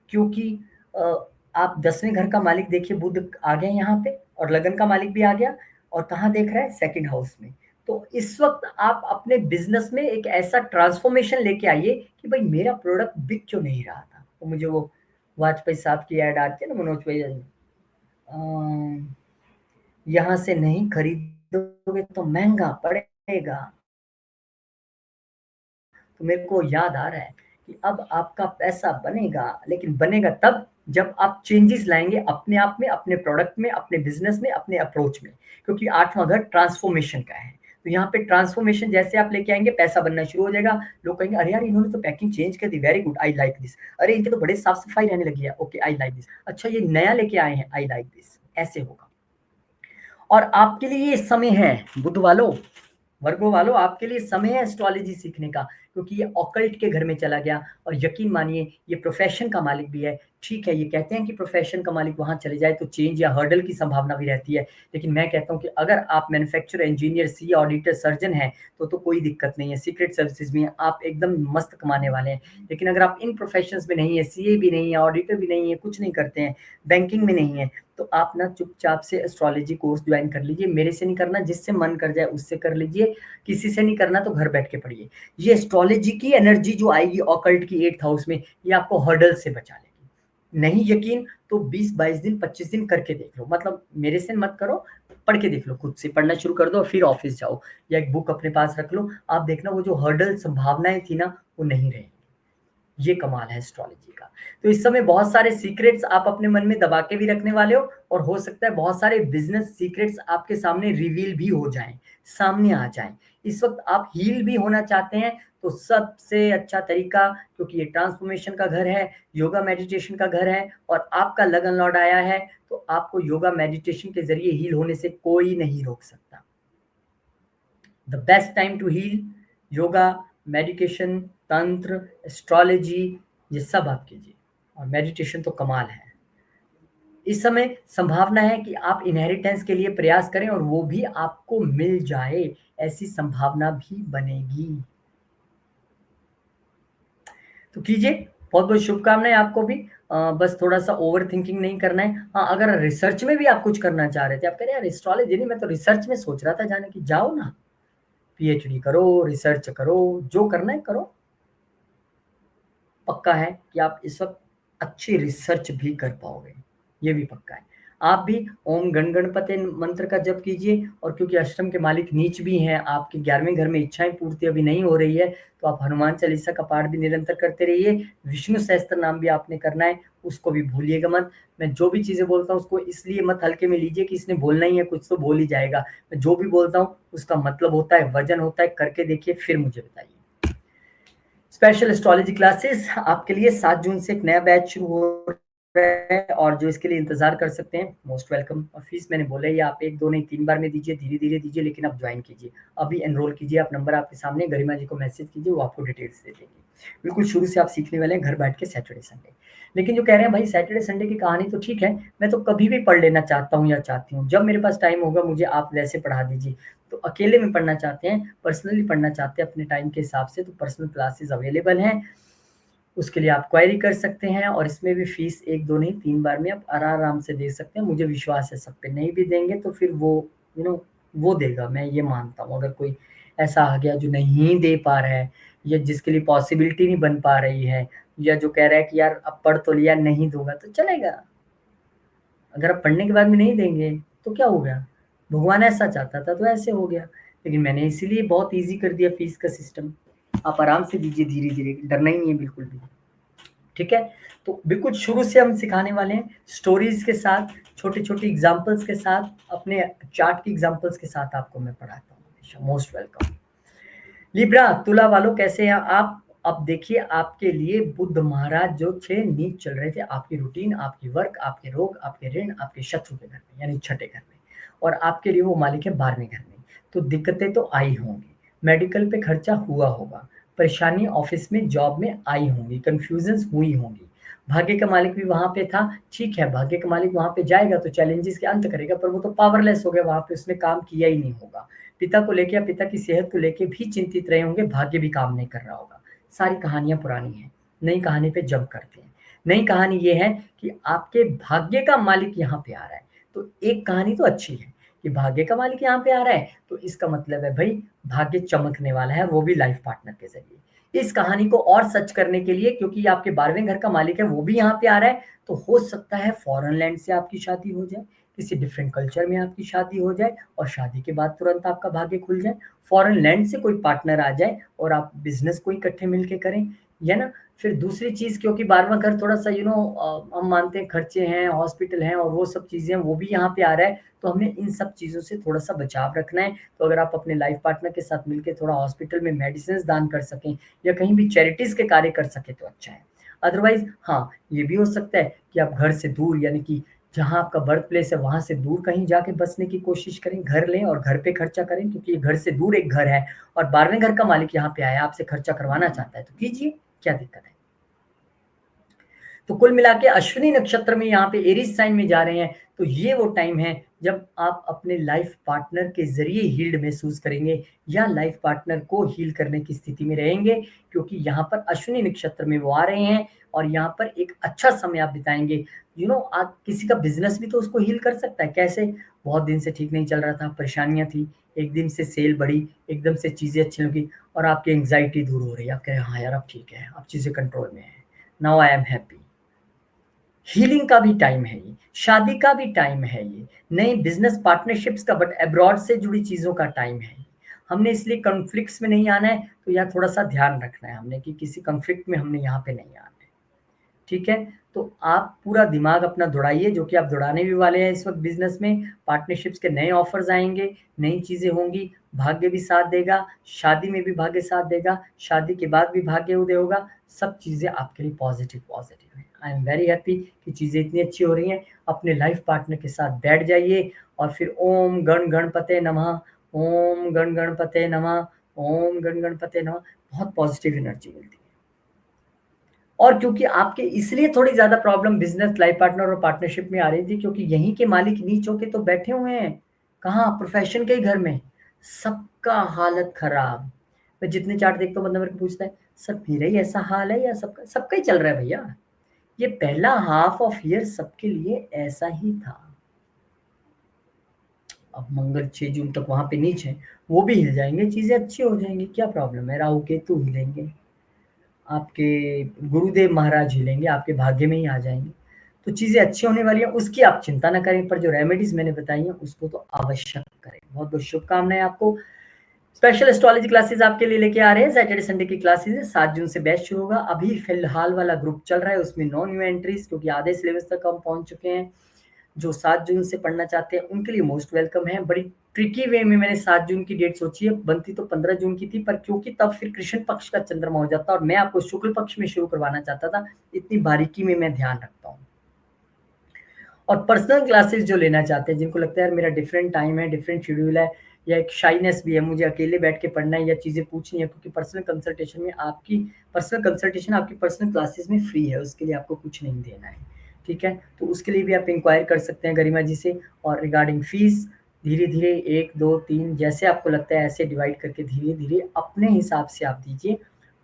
क्योंकि अ, आप 10वें घर का मालिक देखिए बुध आ गए यहाँ पे और लगन का मालिक भी आ गया और कहाँ देख रहा है? सेकंड हाउस में। तो इस वक़्त आप अपने बिज़नेस में एक ऐसा ट्रांसफ़ॉर्मेशन लेके आइए कि भई मेरा प्रोडक्ट बिक क्यों नहीं रहा था? तो मुझे वो वाजपेयी साहब की ऐड आती है ना मनोज भैया अ, यहाँ से नहीं खरीदोगे तो महँगा पड़ेगा। तो मेरे को याद आ रहा है कि अब आपका पैसा बनेगा, लेकिन बनेगा तब जब आप चेंजेस लाएँगे अपने आप में, अपने प्रोडक्ट में, अपने बिज़नेस में, अपने अप्रोच में। क्योंकि 8वाँ घर ट्रांसफ़ॉर्मेशन का है। तो यहाँ पे ट्रांसफ़ॉर्मेशन जैसे आप लेके आएँगे, पैसा बनना शुरू हो जाएगा। लोग कहेंगे, "अरे यार! इन्होंने तो पैकिंग चेंज कर दी, very good, I like this. अरे! इनके तो बड़े साफ-सफाई रहने लगी है, ओके, आई लाइक दिस। अच्छा ये नया लेके आए हैं, आई लाइक दिस।" ऐसे होगा। और आपके लिए ये समय है बुध वालों वर्गो वालों, आपके लिए समय है एस्ट्रोलॉजी सीखने का, क्योंकि ये ऑकल्ट के घर में चला गया और यकीन मानिए ये प्रोफेशन का मालिक भी है। ठीक है, ये कहते हैं कि प्रोफेशन का मालिक वहाँ चले जाए तो चेंज या हर्डल की संभावना भी रहती है, लेकिन मैं कहता हूँ कि अगर आप manufacturer, engineer, CA, auditor, surgeon हैं, तो कोई दिक्कत नहीं है। सीक्रेट सर्विसेज में आप एकदम मस्त कमाने वाले हैं। लेकिन अगर आप इन प्रोफेशंस में नहीं है, सीए भी नहीं है, ऑडिटर भी नहीं है, कुछ नहीं करते हैं, बैंकिंग में नहीं है, तो आप ना चुपचाप से एस्ट्रोलॉजी कोर्स ज्वाइन कर लीजिए। मेरे से नहीं करना, जिससे मन कर जाए उससे कर लीजिए, किसी से नहीं करना तो घर बैठ के पढ़िए। ये एस्ट्रोलॉजी की एनर्जी जो आएगी ऑकल्ट की 8th हाउस में, ये आपको हर्डल से बचा लेगी। नहीं यकीन तो 20-22 दिन, 25 दिन करके देख लो, मतलब मेरे से मत करो, पढ़ के देख लो, खुद से पढ़ना शुरू कर दो और फिर ऑफिस जाओ या एक बुक अपने पास रख लो। आप देखना वो जो हर्डल संभावनाएं थी ना, वो नहीं रहेंगी। ये कमाल है एस्ट्रोलॉजी का। तो इस समय बहुत सारे सीक्रेट्स आप अपने मन में दबा के भी रखने वाले हो, और हो सकता है बहुत सारे बिजनेस सीक्रेट्स आपके सामने रिवील भी हो जाएं, सामने आ जाएं। इस वक्त आप हील भी होना चाहते हैं, तो सबसे अच्छा तरीका, क्योंकि ये ट्रांसफॉर्मेशन का घर है, योगा मेडिटेशन का घर है, और आपका लगन लौट आया है, तो आपको योगा मेडिटेशन के जरिए हील होने से कोई नहीं रोक सकता। The best time to heal, yoga, medication, tantra, astrology, ये सब आप कीजिए, और मेडिटेशन तो कमाल है। इस समय संभावना है कि आप इनहेरिटेंस के लिए प्रयास करें और वो भी आपको मिल जाए, ऐसी संभावना भी बनेगी। तो कीजिए, बहुत बहुत शुभकामनाएं आपको भी। बस थोड़ा सा ओवर थिंकिंग नहीं करना है। हाँ, अगर रिसर्च में भी आप कुछ करना चाह रहे थे, आप कह रहे यार एस्ट्रोलॉजी नहीं, मैं तो रिसर्च में सोच रहा था जाने की, जाओ ना, पीएचडी करो, रिसर्च करो, जो करना है करो। पक्का है कि आप इस वक्त अच्छी रिसर्च भी कर पाओगे, ये भी पक्का है। आप भी ओम गण गणपति मंत्र का जप कीजिए, और क्योंकि अष्टम के मालिक नीच भी हैं, आपके 11वें घर में इच्छाएं पूर्ति अभी नहीं हो रही है, तो आप हनुमान चालीसा का पाठ भी निरंतर करते रहिए। विष्णु सहस्त्र नाम भी आपने करना है, उसको भी भूलिएगा मत। मैं जो भी चीजें बोलता हूँ उसको इसलिए मत हल्के में लीजिए कि इसने बोलना ही है, कुछ तो बोल ही जाएगा। मैं जो भी बोलता हूँ उसका मतलब होता है, वजन होता है, करके देखिए फिर मुझे बताइए। स्पेशल एस्ट्रोलॉजी क्लासेस आपके लिए 7 जून से एक नया बैच शुरू हो रहा है, और जो इसके लिए इंतजार कर सकते हैं मोस्ट वेलकम। और फीस मैंने बोला ही, आप 1 2 नहीं 3 बार में दीजिए, धीरे धीरे दीजिए, लेकिन आप ज्वाइन कीजिए, अभी एनरोल कीजिए। आप नंबर आपके सामने, गरिमा जी को मैसेज कीजिए, वो आपको डिटेल्स दे देंगे। बिल्कुल शुरू से आप सीखने वाले हैं घर बैठ के, सैटरडे संडे। लेकिन जो कह रहे हैं भाई सैटरडे संडे की कहानी तो ठीक है, मैं तो कभी भी पढ़ लेना चाहता हूँ या चाहती हूँ, जब मेरे पास टाइम होगा मुझे आप वैसे पढ़ा दीजिए। तो अकेले में पढ़ना चाहते हैं, पर्सनली पढ़ना चाहते हैं अपने टाइम के हिसाब से, तो पर्सनल क्लासेस अवेलेबल हैं, उसके लिए आप क्वेरी कर सकते हैं। और इसमें भी फीस 1 2 नहीं 3 बार में आप आराम से दे सकते हैं। मुझे विश्वास है सब पे, नहीं भी देंगे तो फिर वो वो देगा, मैं ये मानता हूँ। अगर कोई ऐसा आ गया जो नहीं दे पा रहा है, या जिसके लिए पॉसिबिलिटी नहीं बन पा रही है, या जो कह रहा है कि यार अब पढ़ तो लिया, नहीं दूंगा तो चलेगा। अगर आप पढ़ने के बाद में नहीं देंगे तो क्या हो गया, भगवान ऐसा चाहता था तो ऐसे हो गया। लेकिन मैंने इसीलिए बहुत ईज़ी कर दिया फीस का सिस्टम। आप आराम से दीजिए, धीरे-धीरे, डरना ही नहीं है बिल्कुल भी। ठीक है? तो बिल्कुल शुरू से हम सिखाने वाले हैं, स्टोरीज़ के साथ, छोटे-छोटे एग्ज़ाम्पल्स के साथ, अपने चार्ट की एग्ज़ाम्पल्स के साथ आपको मैं पढ़ाता हूँ हमेशा। Most welcome. लिब्रा, तुला वालों कैसे हैं आप? अब देखिए आपके लिए बुध महाराज जो थे नीच चल रहे थे, आपकी रूटीन, आपकी वर्क, आपके रोग, आपके ऋण, आपके शत्रु के घर में, यानी छठे घर में, और आपके लिए वो मालिक है 12वें घर में। तो दिक्कतें तो आई होंगी, मेडिकल पे खर्चा हुआ होगा, परेशानी ऑफिस में, जॉब में आई होंगी, कंफ्यूजन्स हुई होंगी। भाग्य का मालिक भी वहां पे था, ठीक है, भाग्य का मालिक वहां पे जाएगा तो चैलेंजेस के अंत करेगा, पर वो तो पावरलेस हो गया, वहां पे उसने काम किया ही नहीं होगा। पिता को लेके या पिता की सेहत को लेके भी चिंतित रहे होंगे, भाग्य भी काम नहीं कर रहा होगा। सारी कहानियां पुरानी हैं, नई कहानी पे जंप करते हैं। नई कहानी ये है कि आपके भाग्य का मालिक यहाँ पे आ रहा है। तो एक कहानी तो अच्छी है कि भाग्य का मालिक यहाँ पे आ रहा है, तो इसका मतलब है भाई भाग्य चमकने वाला है, वो भी लाइफ पार्टनर के जरिए। इस कहानी को और सच करने के लिए, क्योंकि आपके 12वें घर का मालिक है वो भी यहाँ पे आ रहा है, तो हो सकता है फॉरेन लैंड से आपकी शादी हो जाए, किसी डिफरेंट कल्चर में आपकी शादी हो जाए, और शादी के बाद तुरंत आपका भाग्य खुल जाए। फॉरेन लैंड से कोई पार्टनर आ जाए और आप बिजनेस को इकट्ठे मिलके करें, या ना। फिर दूसरी चीज, क्योंकि 12वां घर थोड़ा सा हम मानते हैं खर्चे हैं, हॉस्पिटल हैं, और वो सब चीजें वो भी यहाँ पे आ रहा है, तो हमें इन सब चीजों से थोड़ा सा बचाव रखना है। तो अगर आप अपने लाइफ पार्टनर के साथ मिलकर थोड़ा हॉस्पिटल में मेडिसिन दान कर सकें, या कहीं भी चैरिटीज के कार्य कर सके तो अच्छा है। अदरवाइज हाँ, ये भी हो सकता है कि आप घर से दूर, यानी कि जहाँ आपका बर्थ प्लेस है वहाँ से दूर कहीं जाके बसने की कोशिश करें, घर लें और घर पे खर्चा करें, क्योंकि ये घर से दूर एक घर है और 12वें घर का मालिक यहाँ पे आया, आपसे खर्चा करवाना चाहता है, तो कीजिए, क्या दिक्कत है? तो कुल मिला के अश्विनी नक्षत्र में यहाँ पे एरीज साइन में जा रहे हैं, तो ये वो टाइम है जब आप अपने लाइफ पार्टनर के ज़रिए हील्ड महसूस करेंगे या लाइफ पार्टनर को हील करने की स्थिति में रहेंगे, क्योंकि यहाँ पर अश्विनी नक्षत्र में वो आ रहे हैं और यहाँ पर एक अच्छा समय आप बिताएँगे। आप किसी का बिज़नेस भी तो उसको हील कर सकता है, कैसे? बहुत दिन से ठीक नहीं चल रहा था, परेशानियाँ थी, एकदम से सेल बढ़ी, एकदम से चीज़ें अच्छी लगी और आपकी एंग्ज़ायटी दूर हो रही है। आप कह रहे हैं, हाँ यार, अब ठीक है, अब चीज़ें कंट्रोल में हैं। Now I am happy. Healing का भी टाइम है ये, शादी का भी टाइम है ये, नई बिज़नेस पार्टनरशिप्स का, बट अब्रॉड से जुड़ी चीज़ों का टाइम है। हमने इसलिए कॉन्फ्लिक्ट्स में नहीं आना है, तो यहाँ थोड़ा-सा ध्यान रखना है हमने कि किसी कॉन्फ्लिक्ट में हमने यहाँ पे नहीं आना है। ठीक है? तो आप पूरा दिमाग अपना दौड़ाइए, जो कि आप दौड़ाने भी वाले हैं इस वक़्त बिज़नेस में, पार्टनरशिप्स के नए ऑफ़र्स आएँगे, नई चीज़ें होंगी, भाग्य भी साथ देगा, शादी में भी भाग्य साथ देगा, शादी के बाद भी भाग्य उदय होगा, सब चीज़ें आपके लिए पॉज़िटिव हैं। आई एम वेरी हैप्पी कि चीज़ें इतनी अच्छी हो रही हैं, अपने लाइफ़ पार्टनर के साथ बैठ जाइए और फिर ओम गण गणपते नमः, ओम गण गणपते नमः, ओम गण गणपते नमः, बहुत पॉज़िटिव एनर्जी मिलती है। और क्योंकि आपके इसलिए थोड़ी ज़्यादा प्रॉब्लम बिज़नेस लाइफ पार्टनर और पार्टनरशिप में आ रही थी, क्योंकि यहीं के मालिक नीच होके तो बैठे हुए हैं। कहाँ? प्रोफ़ेशन के ही घर में। सबका हालत खराब। मैं जितने चार्ट देखता हूँ, बंदा मेरे को पूछता है, "सर मेरा ही ऐसा हाल है या सबका?" सबका ही चल रहा है भैया। ये पहला हाफ ऑफ ईयर सबके लिए ऐसा ही था। अब मंगल 6 जून तक वहाँ पे नीच है, वो भी हिल जाएँगे, चीज़ें अच्छी हो जाएँगी, क्या प्रॉब्लम है? राहु केतु हिलेंगे। आपके गुरुदेव महाराज हिलेंगे, आपके भाग्य में ही आ जाएँगे। तो चीज़ें अच्छी होने वाली हैं, उसकी आप चिंता ना करें, पर जो रेमेडीज़ मैंने बताई हैं, उसको तो अवश्य करें। बहुत-बहुत शुभकामनाएँ आपको। स्पेशल एस्ट्रोलॉजी क्लासेस आपके लिए लेके आ रहे हैं, सैटरडे संडे की क्लासेस है, 7 जून से बैच शुरू होगा। अभी फिलहाल वाला ग्रुप चल रहा है, उसमें नो न्यू एंट्रीज़, क्योंकि आधे सिलेबस तक हम पहुँच चुके हैं। जो 7 जून से पढ़ना चाहते हैं, उनके लिए मोस्ट वेलकम है। बड़ी ट्रिकी वे में मैंने 7 जून की डेट सोची है, बनती तो 15 जून की थी, पर क्योंकि तब फिर कृष्ण पक्ष का चंद्रमा हो जाता और मैं आपको शुक्ल पक्ष में शुरू करवाना चाहता था, इतनी बारीकी में मैं ध्यान रखता हूँ। और पर्सनल क्लासेस जो लेना चाहते हैं, जिनको लगता है यार मेरा डिफरेंट टाइम है, डिफरेंट शेड्यूल है, या एक शाइनेस भी है, मुझे अकेले बैठ के पढ़ना है या चीज़ें पूछनी है, क्योंकि पर्सनल कंसल्टेशन आपकी पर्सनल क्लासेस में फ्री है, उसके लिए आपको कुछ नहीं देना है। ठीक है? तो उसके लिए भी आप इंक्वायर कर सकते हैं गरिमा जी से। और रिगार्डिंग फीस, धीरे-धीरे 1, 2, 3 जैसे आपको लगता है ऐसे डिवाइड करके धीरे-धीरे अपने हिसाब से आप दीजिए,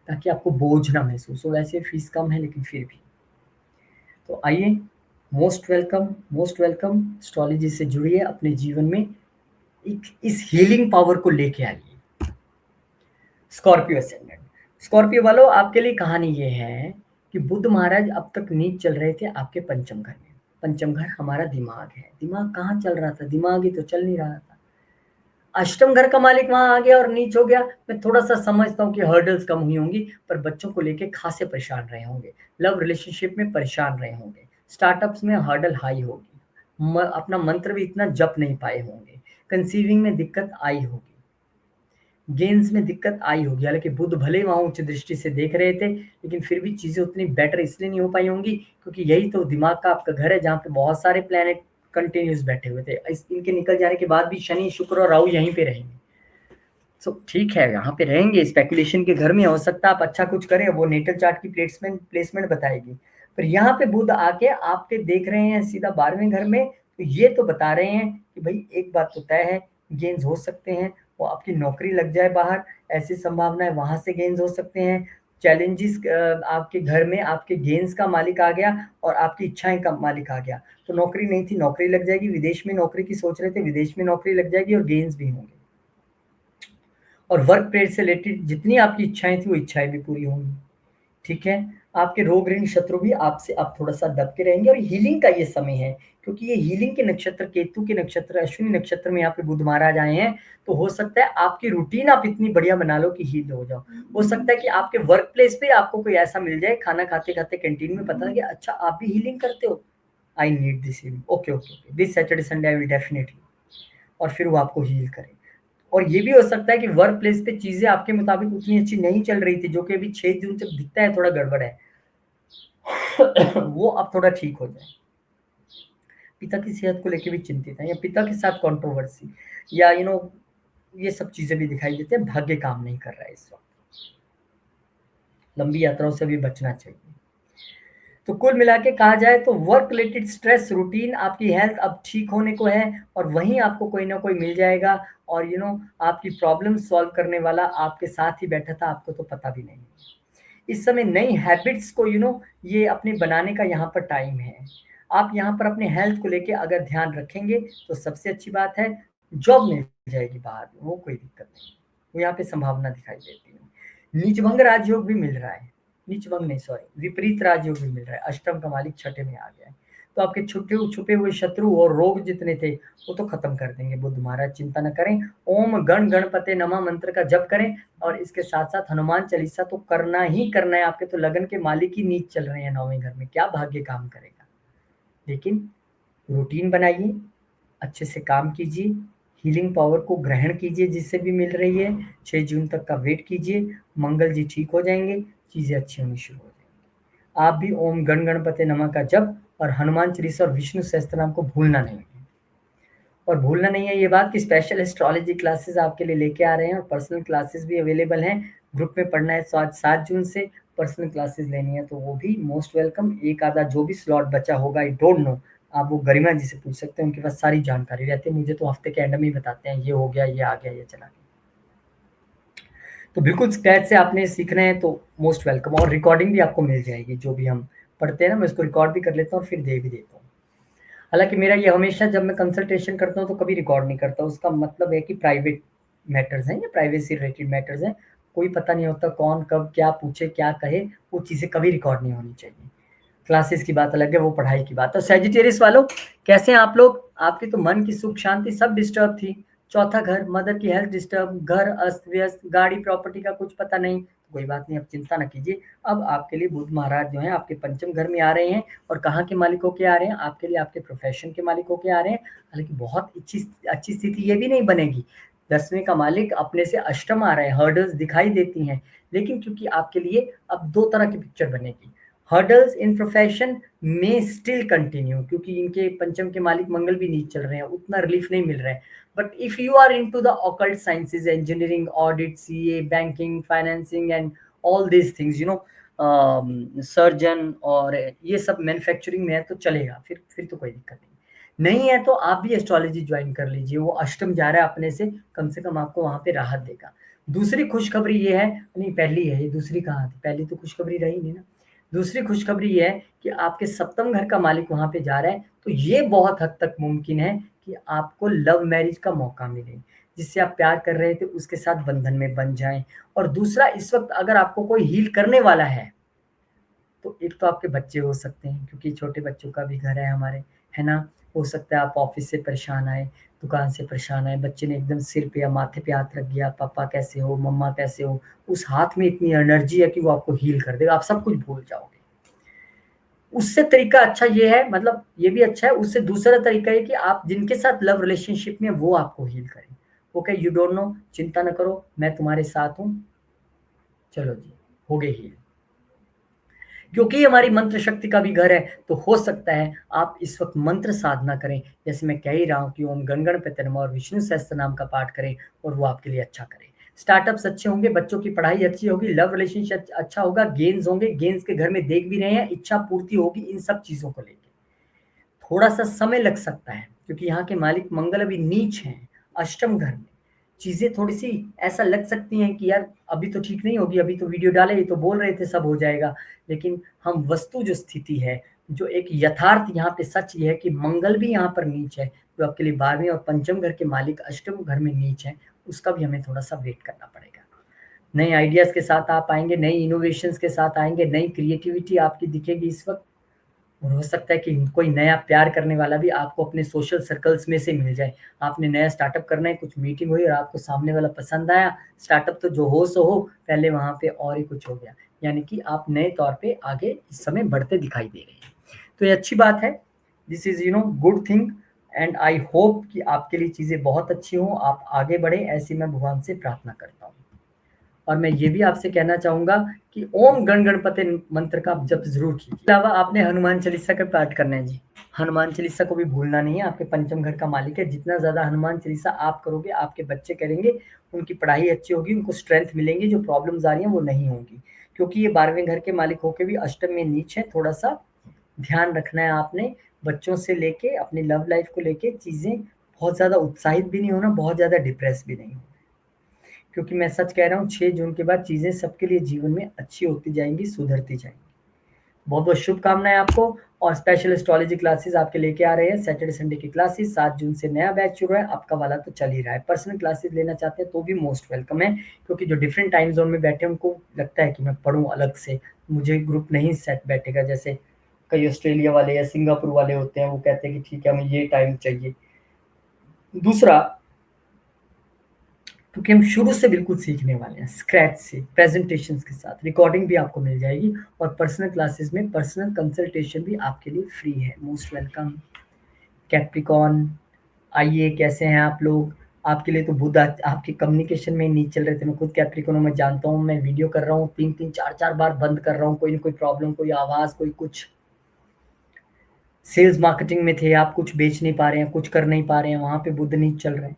ताकि आपको बोझ ना महसूस हो। वैसे फीस कम है, लेकिन फिर भी। तो आइए, मोस्ट वेलकम, एस्ट्रोलॉजी से जुड़िए, अपने जीवन में एक इस हीलिंग पावर को लेके आइए। स्कॉर्पियो असेंडेंट, स्कॉर्पियो वालों, आपके लिए कहानी ये है कि बुध महाराज अब तक नीच चल रहे थे आपके पंचम घर में। पंचम घर हमारा दिमाग है। दिमाग कहाँ चल रहा था? दिमाग ही तो चल नहीं रहा था। अष्टम घर का मालिक वहां आ गया और नीच हो गया। मैं थोड़ा सा समझता हूँ कि हर्डल्स कम हुई होंगी, पर बच्चों को लेके खासे परेशान रहे होंगे, लव रिलेशनशिप में परेशान रहे होंगे, स्टार्टअप्स में हर्डल हाई होगी, अपना मंत्र भी इतना जप नहीं पाए होंगे, कंसीविंग में दिक्कत आई होगी, गेम्स में दिक्कत आई होगी। हालांकि बुध भले ही वहां उच्च दृष्टि से देख रहे थे, लेकिन फिर भी चीजें उतनी बेटर इसलिए नहीं हो पाई होंगी, क्योंकि यही तो दिमाग का आपका घर है, जहाँ पे बहुत सारे प्लेनेट कंटिन्यूस बैठे हुए थे। इनके निकल जाने के बाद भी शनि, शुक्र और राहु यहीं पे रहेंगे। सो ठीक है, यहाँ पे रहेंगे, स्पेकुलेशन के घर में हो सकता है आप अच्छा कुछ करें, वो नेटल चार्ट की प्लेसमेंट बताएगी। पर यहाँ पे बुध आके आपके देख रहे हैं सीधा 12वें घर में, तो ये तो बता रहे हैं कि भाई एक बात तो तय है, गेन्स हो सकते हैं, वो आपकी नौकरी लग जाए बाहर, ऐसी संभावना है, वहां से गेन्स हो सकते हैं। चैलेंजेस, आपके घर में आपके गेन्स का मालिक आ गया और आपकी इच्छाएं का मालिक आ गया, तो नौकरी नहीं थी, नौकरी लग जाएगी, विदेश में नौकरी की सोच रहे थे, विदेश में नौकरी लग जाएगी और गेन्स भी होंगे। और वर्क प्लेस से रिलेटेड जितनी आपकी इच्छाएं थी, वो इच्छाएं भी पूरी होंगी। ठीक है? आपके रोग ऋण शत्रु भी आपसे अब थोड़ा सा दब के रहेंगे और हीलिंग का ये समय है, क्योंकि ये हीलिंग के नक्षत्र, केतु के नक्षत्र, अश्विनी नक्षत्र में यहाँ पे बुध महाराज आए हैं। तो हो सकता है आपकी रूटीन आप इतनी बढ़िया बना लो कि हील हो जाओ। हो सकता है कि आपके वर्क प्लेस पे आपको कोई ऐसा मिल जाए, खाना खाते खाते कैंटीन में पता लगे, अच्छा आप भी हीलिंग करते हो, I need this healing, okay okay okay, this Saturday Sunday I will definitely, और फिर वो आपको हील करे। और ये भी हो सकता है कि वर्क प्लेस पे चीजें आपके मुताबिक उतनी अच्छी नहीं चल रही थी, जो कि अभी 6 जून तक दिखता है थोड़ा गड़बड़ है, वो अब थोड़ा ठीक हो जाए। पिता की सेहत को लेके भी चिंतित हैं या पिता के साथ कंट्रोवर्सी या ये सब चीज़ें भी दिखाई देती हैं, भाग्य काम नहीं कर रहा है इस वक़्त। लंबी यात्राओं से भी बचना चाहिए। तो कुल मिला के कहा जाए तो वर्क रिलेटेड स्ट्रेस रूटीन आपकी हेल्थ अब ठीक होने को है और वहीं आपको कोई ना कोई मिल जाएगा और आपकी प्रॉब्लम सॉल्व करने वाला आपके साथ ही बैठा था, आपको तो पता भी नहीं। इस समय नई हैबिट्स को ये अपने बनाने का यहाँ पर टाइम है। आप यहाँ पर अपने हेल्थ को लेके अगर ध्यान रखेंगे तो सबसे अच्छी बात है, जॉब मिल जाएगी बाहर, वो कोई दिक्कत नहीं। वो यहाँ पे संभावना दिखाई देती है। नीचभंग राजयोग भी मिल रहा है, नीचभंग नहीं सॉरी, विपरीत राजयोग भी मिल रहा है। अष्टम का मालिक छठे में आ गया है, तो आपके छुपे छुपे हुए शत्रु और रोग जितने थे वो तो खत्म कर देंगे बुध महाराज, चिंता न करें। ओम गण गणपते नमः मंत्र का जप करें और इसके साथ साथ हनुमान चालीसा तो करना ही करना है। आपके तो लगन के मालिक ही नीच चल रहे हैं 9वें घर में, क्या भाग्य काम करेगा। लेकिन रूटीन बनाइए, अच्छे से काम कीजिए, हीलिंग पावर को ग्रहण कीजिए जिससे भी मिल रही है। 6 जून तक का वेट कीजिए, मंगल जी ठीक हो जाएंगे, चीजें अच्छी होनी शुरू हो जाएंगी। आप भी ओम गण गणपते नमः का जप और हनुमान चालीसा और विष्णु सहस्त्रनाम को भूलना नहीं है। और भूलना नहीं है ये बात कि स्पेशल एस्ट्रोलॉजी क्लासेस आपके लिए लेके आ रहे हैं और पर्सनल क्लासेस भी अवेलेबल हैं। ग्रुप में पढ़ना है तो आज 7 जून से पर्सनल क्लासेस लेनी है तो वो भी मोस्ट वेलकम। एक आधा जो भी स्लॉट बचा होगा, आई डोंट नो, आप वो गरिमा जी से पूछ सकते हैं, उनके पास सारी जानकारी रहती है। मुझे तो हफ्ते के एंड में ही बताते हैं ये हो गया, ये आ गया, ये चला गया। तो बिल्कुल स्क्रैच से आपने सीखना है तो मोस्ट वेलकम। और रिकॉर्डिंग भी आपको मिल जाएगी, जो भी हम पढ़ते हैं ना, मैं इसको रिकॉर्ड भी कर लेता हूँ और फिर दे भी देता हूँ। हालाँकि मेरा ये हमेशा जब मैं कंसल्टेशन करता हूँ तो कभी रिकॉर्ड नहीं करता। उसका मतलब है कि प्राइवेट मैटर्स हैं या प्राइवेसी रिलेटेड मैटर्स हैं। कोई पता नहीं होता कौन कब क्या पूछे, क्या कहे, वो चीज़ें कभी रिकॉर्ड नहीं होनी चाहिए। क्लासेस की बात अलग है, वो पढ़ाई की बात है। सैजिटेरियस वालों, कैसे हैं आप लोग? आपकी तो मन की सुख शांति सब डिस्टर्ब थी। चौथा घर, मदर की हेल्थ डिस्टर्ब, घर अस्त-व्यस्त, गाड़ी प्रॉपर्टी का कुछ पता नहीं। कोई बात नहीं, अब चिंता ना कीजिए। अब आपके लिए बुध महाराज जो हैं आपके पंचम घर में आ रहे हैं और कहाँ के मालिक होके आ रहे हैं? आपके लिए आपके प्रोफेशन के मालिक होके आ रहे हैं। हालाँकि बहुत अच्छी अच्छी स्थिति ये भी नहीं बनेगी। 10वें का मालिक अपने से अष्टम आ रहा है, हर्डल्स दिखाई देती हैं। लेकिन क्योंकि आपके लिए अब 2 तरह की पिक्चर बनेगी। हर्डल्स इन प्रोफेशन में स्टिल कंटिन्यू, क्योंकि इनके पंचम के मालिक मंगल भी नीच चल रहे हैं, उतना रिलीफ नहीं मिल रहा है। But if you are into the occult sciences, engineering, audit, CA, banking, financing and all these things, surgeon और ये सब मैन्युफैक्चरिंग में है तो चलेगा, फिर तो कोई दिक्कत नहीं है। तो आप भी एस्ट्रोलॉजी ज्वाइन कर लीजिए, वो अष्टम जा रहा है अपने से कम आपको वहाँ पे राहत देगा। दूसरी खुशखबरी ये है, नहीं पहली है ये, दूसरी कहाँ थी? पहली तो खुशखबरी रही नहीं ना। दूसरी खुशखबरी ये है कि आपके सप्तम घर का मालिक वहाँ पे जा रहा है, तो ये बहुत हद तक मुमकिन है कि आपको लव मैरिज का मौका मिले। जिससे आप प्यार कर रहे थे उसके साथ बंधन में बंध जाएँ। और दूसरा, इस वक़्त अगर आपको कोई हील करने वाला है, तो एक तो आपके बच्चे हो सकते हैं क्योंकि छोटे बच्चों का भी घर है हमारे, है ना? हो सकता है आप ऑफ़िस से परेशान आए, दुकान से परेशान आए, बच्चे ने एकदम सिर पे या माथे पे हाथ रख दिया, पापा कैसे हो? मम्मा कैसे हो? उस हाथ में इतनी एनर्जी है कि वो आपको हील कर देगा, आप सब कुछ भूल जाओगे। उससे तरीका अच्छा ये है, मतलब ये भी अच्छा है, उससे दूसरा तरीका है कि आप जिनके साथ लव रिलेशनशिप में वो आपको हील करें। वो कहे यू डोंट नो, चिंता ना करो, मैं तुम्हारे साथ हूँ, चलो जी, हो गए हील। क्योंकि हमारी मंत्र शक्ति का भी घर है, तो हो सकता है आप इस वक़्त मंत्र साधना करें, जैसे मैं कह ही रहा हूँ कि ओम गण गणपते नमः और विष्णु सहस्त्रनाम का पाठ करें और वो आपके लिए अच्छा करे। स्टार्टअप्स अच्छे होंगे, बच्चों की पढ़ाई अच्छी होगी, लव रिलेशनशिप अच्छा होगा, गेन्स होंगे, गेन्स के घर में देख भी रहे हैं, इच्छा पूर्ति होगी इन सब चीज़ों को लेके। थोड़ा-सा समय लग सकता है क्योंकि यहाँ के मालिक मंगल अभी नीच हैं, अष्टम घर में। चीज़ें थोड़ी-सी ऐसा लग सकती हैं कि यार अभी तो ठीक नहीं होगी, अभी तो वीडियो डाले, ये तो बोल रहे थे सब हो जाएगा। लेकिन हम वस्तु जो स्थिति है, जो एक यथार्थ यहाँ पे सच ये है कि मंगल भी यहाँ पर नीच है, जो आपके लिए 12वें और पंचम घर के मालिक अष्टम घर में नीच है, उसका भी हमें थोड़ा-सा वेट करना पड़ेगा। नए आइडियाज़ के साथ आप आएँगे, नई इनोवेशंस के साथ आएँगे, नई क्रिएटिविटी आपकी दिखेगी इस वक़्त। और हो सकता है कि कोई नया प्यार करने वाला भी आपको अपने सोशल सर्कल्स में से मिल जाए। आपने नया स्टार्टअप करना है, कुछ मीटिंग हुई और आपको सामने वाला पसंद आया, स्टार्टअप तो जो हो सो हो, पहले वहाँ पे और ही कुछ हो गया। यानी कि आप नए तौर पे आगे इस समय बढ़ते दिखाई दे रहे हैं। तो ये अच्छी बात है। This is good thing and I hope कि आपके लिए चीज़ें बहुत अच्छी हों, आप आगे बढ़ें, ऐसी मैं भगवान से प्रार्थना करता हूँ। और मैं ये भी आपसे कहना चाहूँगा कि ओम गण गणपति मंत्र का आप जप ज़रूर कीजिए। इसके अलावा आपने हनुमान चालीसा का पाठ करना है जी। हनुमान चालीसा को भी भूलना नहीं है, आपके पंचम घर का मालिक है। जितना ज़्यादा हनुमान चालीसा आप करोगे, आपके बच्चे करेंगे, उनकी पढ़ाई अच्छी होगी, उनको स्ट्रेंथ मिलेंगी, जो प्रॉब्लम्स आ रही हैं वो नहीं होंगी। क्योंकि ये 12वें घर के मालिक होके भी अष्टम में नीच है, थोड़ा-सा ध्यान रखना है आपने। बच्चों से लेके अपनी लव लाइफ को लेके चीज़ें बहुत ज़्यादा उत्साहित भी नहीं होना, बहुत ज़्यादा डिप्रेस भी नहीं होना। क्योंकि मैं सच कह रहा हूँ 6 जून के बाद चीज़ें सबके लिए जीवन में अच्छी होती जाएँगी, सुधरती जाएँगी। बहुत-बहुत शुभकामनाएँ आपको और स्पेशल एस्ट्रोलॉजी क्लासेस आपके लेके आ रहे हैं। सैटरडे संडे की क्लासेस 7 जून से नया बैच शुरू है, आपका वाला तो चल ही रहा है। पर्सनल क्लासेस लेना चाहते हैं तो भी मोस्ट वेलकम है, क्योंकि जो डिफरेंट टाइम ज़ोन में बैठे हैं उनको लगता है कि मैं पढ़ूँ अलग से, मुझे ग्रुप नहीं सेट बैठेगा। जैसे कई ऑस्ट्रेलिया वाले या सिंगापुर वाले होते हैं, वो कहते हैं कि ठीक है हमें ये टाइम चाहिए। दूसरा, क्योंकि हम शुरू से बिल्कुल सीखने वाले हैं, स्क्रैच से, प्रेज़ेंटेशंस के साथ, रिकॉर्डिंग भी आपको मिल जाएगी और पर्सनल क्लासेस में पर्सनल कंसल्टेशन भी आपके लिए फ्री है। Most welcome. कैप्रिकॉर्न, आइए कैसे हैं आप लोग? आपके लिए तो बुध आज आपके कम्युनिकेशन में ही नहीं चल रहे थे। मैं खुद कैप्रिकॉर्न हूँ, मैं जानता हूँ, मैं वीडियो कर रहा हूँ, 3-3 4-4 बार बंद कर रहा हूँ, कोई न कोई प्रॉब्लम, कोई आवाज़, कोई कुछ। सेल्स मार्केटिंग में थे, आप कुछ बेच नहीं पा रहे हैं, कुछ कर नहीं पा रहे हैं, वहाँ पे बुध नीच चल रहे हैं।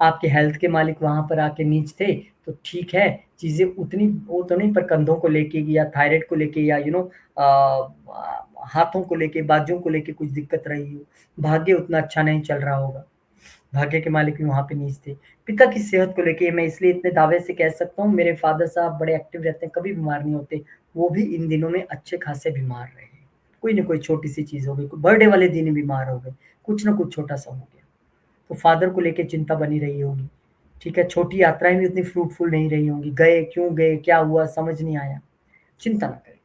आपके हेल्थ के मालिक वहाँ पर आके नीच थे, तो ठीक है, चीज़ें उतनी वो तो नहीं, पर कंधों को लेके या थायराइड को लेके या हाथों को लेके, बाजुओं को लेके कुछ दिक्कत रही हो, भाग्य उतना अच्छा नहीं चल रहा होगा। भाग्य के मालिक भी वहाँ पे नीच थे। पिता की सेहत को लेके मैं इसलिए इतने दावे से कह सकता हूँ, मेरे फादर साहब बड़े एक्टिव रहते हैं, कभी बीमार नहीं होते। वो भी इन दिनों में अच्छे खासे बीमार रहे। कोई न कोई छोटी-सी चीज़ हो गई, कोई बर्थडे वाले दिन ही बीमार हो गए, कुछ न कुछ छोटा-सा हो गया। तो फादर को लेके चिंता बनी रही होगी, ठीक है? छोटी यात्राएँ भी उतनी फ्रूटफुल नहीं रही होंगी, गए, क्यों गए, क्या हुआ, समझ नहीं आया। चिंता ना करें।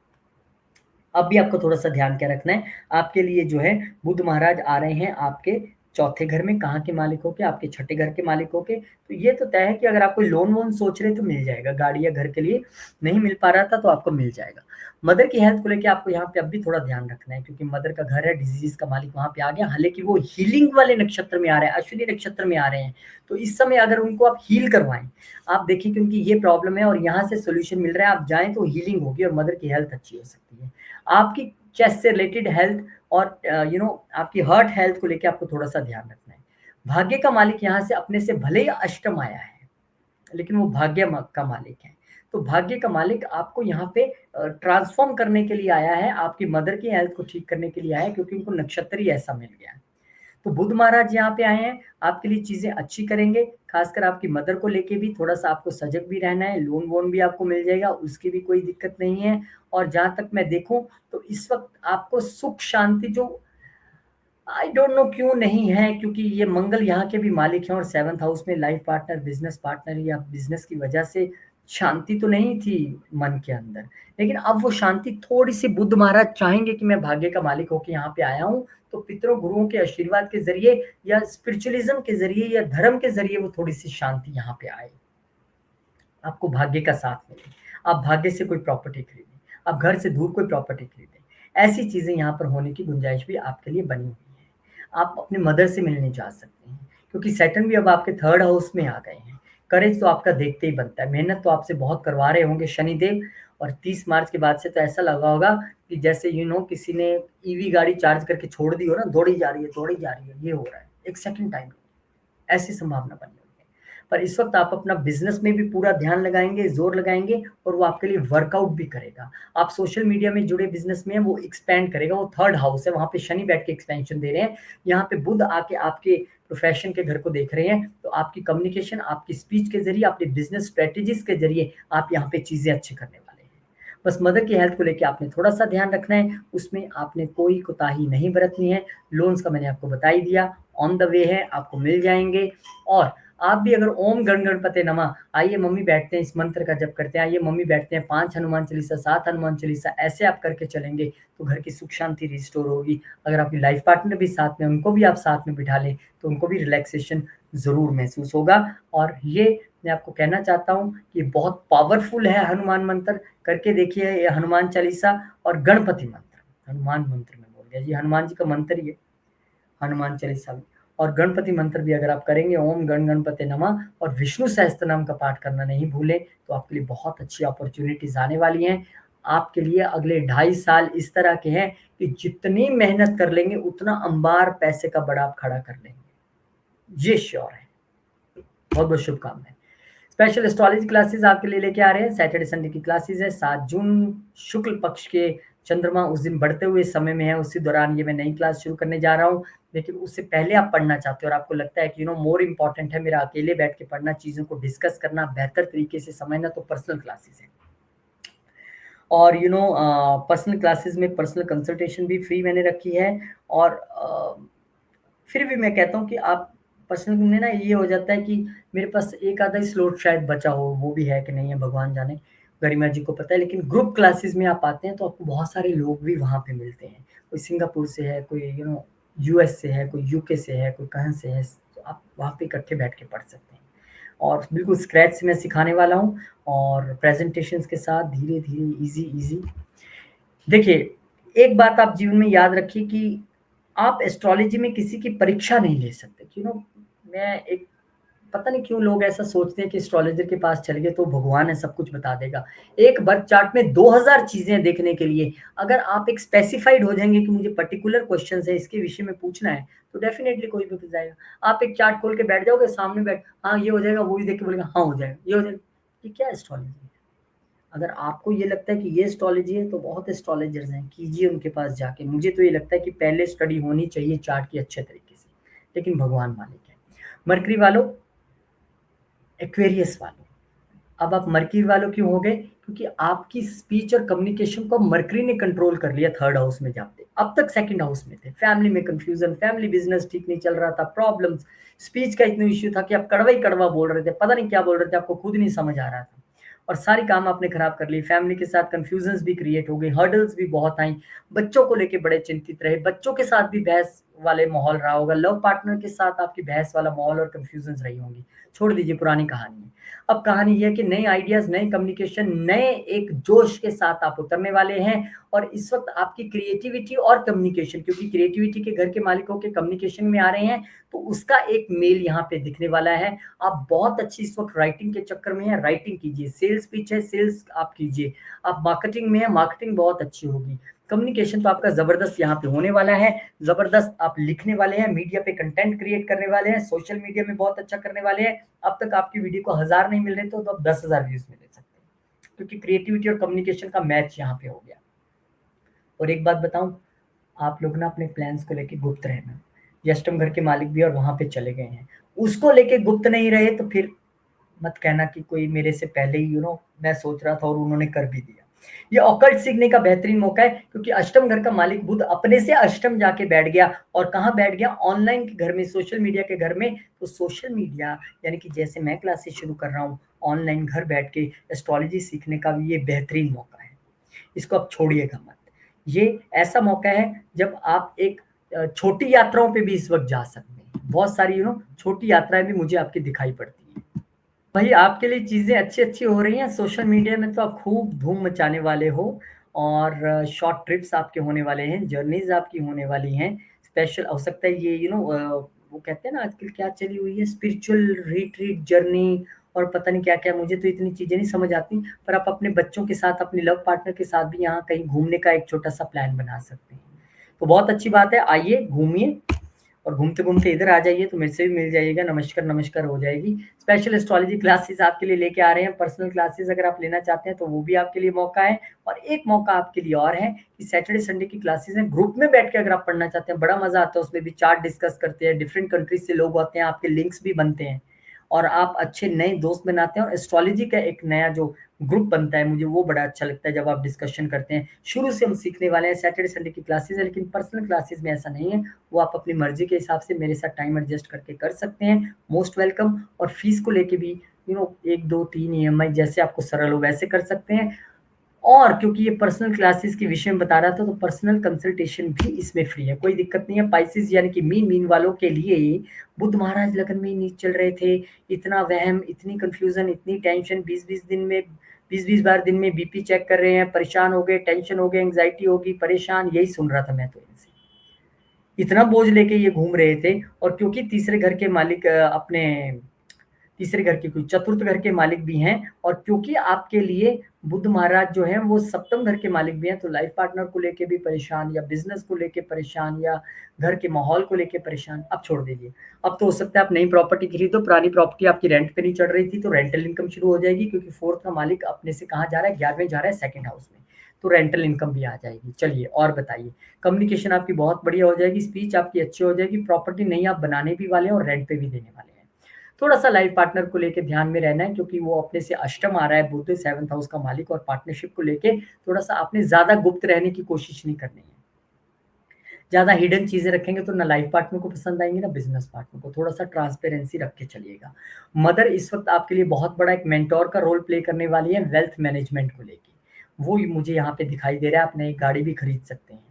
अब भी आपको थोड़ा-सा ध्यान क्या रखना है, आपके लिए जो है बुध महाराज आ रहे हैं आपके चौथे घर में, कहाँ के मालिक होके? आपके छठे घर के मालिक होके। तो ये तो तय है कि अगर आप कोई लोन-वोन सोच रहे हैं तो मिल जाएगा, गाड़ी या घर के लिए नहीं मिल पा रहा था तो आपको मिल जाएगा। मदर की हेल्थ को लेके आपको यहाँ पे अब भी थोड़ा ध्यान रखना है, क्योंकि मदर का घर है, डिजीज़ का मालिक वहाँ पे आ गया, हालाँकि वो हीलिंग वाले नक्षत्र में आ रहे हैं, अश्विनी नक्षत्र में आ रहे हैं। तो इस समय अगर उनको आप हील करवाएँ, आप देखिए कि उनकी ये प्रॉब्लम है और यहाँ से सॉल्यूशन मिल रहा है, आप जाएँ तो हीलिंग होगी और मदर की हेल्थ अच्छी हो सकती है। आपकी चेस्ट से रिलेटेड हेल्थ और आपकी हार्ट हेल्थ को लेके आपको थोड़ा-सा ध्यान रखना है। भाग्य का मालिक यहाँ से अपने से भले ही अष्टम आया है, लेकिन वो भाग्य का मालिक है। तो भाग्य का मालिक आपको यहाँ पे ट्रांसफ़ॉर्म करने के लिए आया है, आपकी मदर की हेल्थ को ठीक करने के लिए आया है, क्योंकि उनको नक्षत्र ही ऐसा मिल गया है। तो बुध महाराज यहाँ पे आए हैं, आपके लिए चीज़ें अच्छी करेंगे, खासकर आपकी मदर को लेके भी थोड़ा-सा आपको सजग भी रहना है, लोन-वोन भी आपको मिल जाएगा, उसकी भी कोई दिक्कत नहीं है। और जहाँ तक मैं देखूँ, तो इस वक़्त आपको सुख शांति जो आई डोंट नो क्यों नहीं है, क्योंकि ये मंगल यहाँ के भी मालिक हैं और 7th हाउस में लाइफ पार्टनर, बिज़नेस पार्टनर या बिज़नेस की वजह से शांति तो नहीं थी मन के अंदर। लेकिन अब वो शांति थोड़ी-सी बुध महाराज चाहेंगे कि मैं भाग्य का मालिक होके यहाँ पे आया हूँ, तो पितरों, गुरुओं के आशीर्वाद के ज़रिए या स्पिरिचुअलिज़्म के ज़रिए या धर्म के ज़रिए वो थोड़ी-सी शांति यहाँ पे आए। आपको भाग्य का साथ मिले। आप भाग्य से कोई प्रॉपर्टी खरीदें, आप घर से दूर कोई प्रॉपर्टी खरीदें। ऐसी चीज़ें यहाँ पर होने की गुंजाइश भी आपके लिए बनी हुई है। आप अपने मदर से मिलने जा सकते हैं, क्योंकि सैटर्न भी अब आपके 3rd हाउस में आ गए हैं। करेज तो आपका देखते ही बनता है, मेहनत तो आपसे बहुत करवा रहे होंगे शनिदेव। और 30 मार्च के बाद से तो ऐसा लगा होगा कि जैसे किसी ने ईवी गाड़ी चार्ज करके छोड़ दी हो ना, दौड़ी जा रही है, ये हो रहा है। 1 सेकंड टाइम, ऐसी संभावना बनी हुई है। पर इस वक़्त आप अपना बिज़नेस में भी पूरा ध्यान लगाएँगे, ज़ोर लगाएँगे और वो आपके लिए वर्कआउट भी करेगा। आप सोशल मीडिया में जुड़े बिज़नेस में हैं, वो एक्सपैंड करेगा, वो 3rd हाउस है, वहाँ पे शनि बैठ के एक्सपेंशन दे रहे हैं। यहाँ पे बुध आके आपके प्रोफ़ेशन के घर को देख रहे हैं, तो आपकी कम्युनिकेशन, आपकी स्पीच के ज़रिए, अपनी बिज़नेस स्ट्रैटेजीज़ के ज़रिए आप यहाँ पे चीज़ें अच्छी करने वाले हैं। बस मदर की हेल्थ को लेके आपने थोड़ा-सा ध्यान रखना है, उसमें आपने कोई कोताही नहीं बरतनी है। लोन्स का मैंने आपको बता ही दिया, ऑन द वे है, आपको मिल जाएँगे। और आप भी अगर ओम गण गणपते नमः, आइए मम्मी बैठते हैं, इस मंत्र का जप करते हैं, आइए मम्मी बैठते हैं, 5 हनुमान चालीसा, 7 हनुमान चालीसा, ऐसे आप करके चलेंगे तो घर की सुख शांति रिस्टोर होगी। अगर आपकी लाइफ पार्टनर भी साथ में, उनको भी आप साथ में बिठा लें, तो उनको भी रिलैक्सेशन ज़रूर महसूस होगा। और ये मैं आपको कहना चाहता हूँ कि बहुत पावरफुल है हनुमान मंत्र, करके देखिए ये हनुमान चालीसा और गणपति मंत्र, हनुमान मंत्र में बोल गया जी, हनुमान जी का मंत्र ही है, हनुमान चालीसा भी। और गणपति मंत्र भी अगर आप करेंगे, ओम गण गणपते नमः, और विष्णु सहस्त्रनाम का पाठ करना नहीं भूलें, तो आपके लिए बहुत अच्छी अपॉर्च्युनिटीज़ आने वाली हैं। आपके लिए अगले 2.5 साल इस तरह के हैं कि जितनी मेहनत कर लेंगे, उतना अंबार पैसे का बड़ा आप खड़ा कर लेंगे। ये श्योर है। बहुत-बहुत शुभकामनाएँ। स्पेशल एस्ट्रोलॉजी क्लासेस आपके लिए लेके आ रहे हैं। सैटरडे संडे की क्लासेस है। 7 जून शुक्ल पक्ष के चंद्रमा उस दिन बढ़ते हुए समय में है, उसी दौरान ये मैं नई क्लास शुरू करने जा रहा हूँ। लेकिन उससे पहले आप पढ़ना चाहते हो और आपको लगता है कि मोर इम्पोर्टेंट है मेरा अकेले बैठ के पढ़ना, चीज़ों को डिस्कस करना, बेहतर तरीके से समझना, तो पर्सनल क्लासेस है। और पर्सनल क्लासेस में पर्सनल कंसल्टेशन भी फ्री मैंने रखी है। और फिर भी मैं कहता हूँ कि आप पर्सनल में ना ये हो जाता है कि मेरे पास एक आधा ही स्लॉट शायद बचा हो, वो भी है कि नहीं है भगवान जाने, गरिमा जी को पता है। लेकिन ग्रुप क्लासेस में आप आते हैं तो आपको बहुत सारे लोग भी वहाँ पे मिलते हैं। कोई सिंगापुर से है, कोई यूएस से है, कोई यूके से है, कोई कहाँ से है, तो आप वहाँ पे इकट्ठे बैठ के पढ़ सकते हैं। और बिल्कुल स्क्रैच से मैं सिखाने वाला हूँ, और प्रेजेंटेशंस के साथ धीरे-धीरे, ईज़ी-ईज़ी। देखिए, एक बात आप जीवन में याद रखिए कि आप एस्ट्रोलॉजी में किसी की परीक्षा नहीं ले सकते। मैं एक पता नहीं क्यों लोग ऐसा सोचते हैं कि एस्ट्रोलॉजर के पास चले गए तो भगवान है सब कुछ बता देगा। एक बर्थ चार्ट में 2000 चीज़ें देखने के लिए, अगर आप एक स्पेसिफाइड हो जाएँगे कि मुझे पर्टिकुलर क्वेश्चन्स है, इसके विषय में पूछना है, तो डेफिनिटली कोई भी पूछ जाएगा। आप एक चार्ट खोल के बैठ जाओगे, सामने बैठ, हाँ, ये हो जाएगा, वो भी देख के बोलेगा, हाँ, हो जाएगा, ये हो जाएगा। ये क्या एस्ट्रोलॉजी है? अगर आपको ये लगता है कि ये एस्ट्रोलॉजी है, तो बहुत एस्ट्रोलॉजर्स हैं, कीजिए उनके पास जाके। मुझे तो ये लगता है कि पहले स्टडी होनी चाहिए चार्ट की अच्छे तरीके से, लेकिन भगवान मालिक है। मरकरी वालों, एक्वेरियस वालों, अब आप मरकरी वालों क्यों हो गए? क्योंकि आपकी स्पीच और कम्युनिकेशन को मरकरी ने कंट्रोल कर लिया थर्ड हाउस में जाते। अब तक सेकंड हाउस में थे। फैमिली में कंफ्यूजन, फैमिली बिजनेस ठीक नहीं चल रहा था, प्रॉब्लम्स, स्पीच का इतना इश्यू था कि आप कड़वा ही कड़वा बोल रहे थे, पता नहीं क्या बोल रहे थे, आपको खुद नहीं समझ आ रहा था। और सारी काम आपने खराब कर ली। फैमिली के साथ कंफ्यूजन्स भी क्रिएट हो गई, हर्डल्स भी बहुत आई। बच्चों को लेके बड़े चिंतित रहे, बच्चों के साथ भी बहस वाले माहौल रहा होगा, लव पार्टनर के साथ आपकी बहस वाला माहौल और कंफ्यूजन्स रही होंगी। छोड़ दीजिए, पुरानी कहानी है। अब कहानी ये है कि नए आइडियाज, नए कम्युनिकेशन, नए एक जोश के साथ आप उतरने वाले हैं। और इस वक्त आपकी क्रिएटिविटी और कम्युनिकेशन, क्योंकि क्रिएटिविटी के घर के मालिकों के कम्युनिकेशन में आ रहे हैं, तो उसका एक मेल यहाँ पे दिखने वाला है। आप बहुत अच्छी इस वक्त राइटिंग के चक्कर में है, राइटिंग कीजिए। सेल्स पिच है, सेल्स आप कीजिए। आप मार्केटिंग में है, मार्केटिंग बहुत अच्छी होगी। कम्युनिकेशन तो आपका जबरदस्त यहाँ पे होने वाला है। जबरदस्त आप लिखने वाले हैं, मीडिया पे कंटेंट क्रिएट करने वाले हैं, सोशल मीडिया में बहुत अच्छा करने वाले हैं। अब तक आपकी वीडियो को 1000 नहीं मिल रहे तो अब 10,000 व्यूज मिल सकते हैं, क्योंकि क्रिएटिविटी और कम्युनिकेशन का मैच यहाँ पे हो गया। और एक बात बताऊं, आप लोग ना अपने प्लान्स को लेके गुप्त रहना। ये अष्टम घर के मालिक भी और वहां पे चले गए हैं, उसको लेके गुप्त नहीं रहे तो फिर मत कहना कि कोई मेरे से पहले ही मैं सोच रहा था और उन्होंने कर भी दिया। ये ऑकल्ट सीखने का बेहतरीन मौका है, क्योंकि अष्टम घर का मालिक बुध अपने से अष्टम जाके बैठ गया। और कहाँ बैठ गया? ऑनलाइन के घर में, सोशल मीडिया के घर में। तो सोशल मीडिया यानी कि जैसे मैं क्लासेस शुरू कर रहा हूँ, ऑनलाइन घर बैठ के एस्ट्रोलॉजी सीखने का भी ये बेहतरीन मौका है। इसको आप छोड़िएगा मत। ये ऐसा मौका है जब आप एक छोटी यात्राओं पे भी इस वक्त जा सकते हैं। बहुत सारी छोटी यात्राएं भी मुझे आपकी दिखाई पड़ती हैं। भाई, आपके लिए चीज़ें अच्छी-अच्छी हो रही हैं। सोशल मीडिया में तो आप खूब धूम मचाने वाले हो। और शॉर्ट ट्रिप्स आपके होने वाले हैं, जर्नीज़ आपकी होने वाली हैं। स्पेशल हो सकता है ये वो कहते हैं ना आजकल क्या चली हुई है, स्पिरिचुअल रिट्रीट जर्नी, और पता नहीं क्या-क्या। मुझे तो इतनी चीज़ें नहीं समझ आती, पर आप अपने बच्चों के साथ, अपने लव पार्टनर के साथ भी यहाँ कहीं घूमने का एक छोटा-सा प्लान बना सकते हैं। तो बहुत अच्छी बात है, आइए घूमिए, और घूमते-घूमते इधर आ जाइए तो मेरे से भी मिल जाइएगा, नमस्कार हो जाएगी। स्पेशल एस्ट्रोलॉजी क्लासेस आपके लिए लेके आ रहे हैं, पर्सनल क्लासेस अगर आप लेना चाहते हैं तो वो भी आपके लिए मौका है। और एक मौका आपके लिए और है कि सैटरडे संडे की क्लासेस हैं, ग्रुप में बैठ के अगर आप पढ़ना चाहते हैं, बड़ा मज़ा आता है उसमें भी। चार्ट डिस्कस करते हैं, डिफरेंट कंट्रीज से लोग आते हैं, आपके लिंक्स भी बनते हैं, और आप अच्छे नए दोस्त बनाते हैं, और एस्ट्रोलॉजी का एक नया जो ग्रुप बनता है, मुझे वो बड़ा अच्छा लगता है जब आप डिस्कशन करते हैं। शुरू से हम सीखने वाले हैं, सैटरडे संडे की क्लासेस है, लेकिन पर्सनल क्लासेस में ऐसा नहीं है। वो आप अपनी मर्जी के हिसाब से मेरे साथ टाइम एडजस्ट करके कर सकते हैं। Most welcome. और फीस को लेके भी 1 2 3 ईएमआई जैसे आपको सरल हो वैसे कर सकते हैं। और क्योंकि ये पर्सनल क्लासेस के विषय में बता रहा था, तो पर्सनल कंसल्टेशन भी इसमें फ्री है, कोई दिक्कत नहीं है। पाइसेस यानी कि मीन वालों के लिए बुध महाराज लगन में ही नहीं चल रहे थे। इतना वहम, इतनी कंफ्यूजन, इतनी टेंशन, 20-20 दिन में, 20-20 बार दिन में बीपी चेक कर रहे हैं, परेशान हो गए, टेंशन हो गए, एंग्जाइटी होगी, परेशान, यही सुन रहा था मैं तो इनसे। इतना बोझ लेके ये घूम रहे थे और क्योंकि तीसरे घर के मालिक अपने तीसरे घर के कोई चतुर्थ घर के मालिक भी हैं और क्योंकि आपके लिए बुध महाराज जो हैं वो सप्तम घर के मालिक भी हैं, तो लाइफ पार्टनर को लेके भी परेशान या बिज़नेस को लेके परेशान या घर के माहौल को लेके परेशान, अब छोड़ दीजिए। अब तो हो सकता है आप नई प्रॉपर्टी खरीदो, पुरानी प्रॉपर्टी आपकी रेंट पे नहीं चढ़ रही थी, तो रेंटल इनकम शुरू हो जाएगी क्योंकि 4th का मालिक अपने से कहाँ जा रहा है? 11वें जा रहा है, सेकंड हाउस में। तो रेंटल इनकम भी आ जाएगी। चलिए और बताइए, कम्युनिकेशन आपकी बहुत बढ़िया हो जाएगी, स्पीच आपकी अच्छी हो जाएगी, प्रॉपर्टी नई आप बनाने भी वाले हैं और रेंट पे भी देने वाले हैं। थोड़ा-सा लाइफ पार्टनर को लेके ध्यान में रहना है क्योंकि वो अपने से अष्टम आ रहा है बुध 7th हाउस का मालिक और पार्टनरशिप को लेके थोड़ा-सा आपने ज़्यादा गुप्त रहने की कोशिश नहीं करनी है। ज़्यादा हिडन चीज़ें रखेंगे तो ना लाइफ पार्टनर को पसंद आएँगी ना बिज़नेस पार्टनर को, थोड़ा-सा ट्रांसपेरेंसी रख के चलिएगा। मदर इस वक़्त आपके लिए बहुत बड़ा एक मेंटर का रोल प्ले करने वाली है वेल्थ मैनेजमेंट को लेके। वो मुझे यहाँ पे दिखाई दे रहा है, आप नई गाड़ी भी खरीद सकते हैं।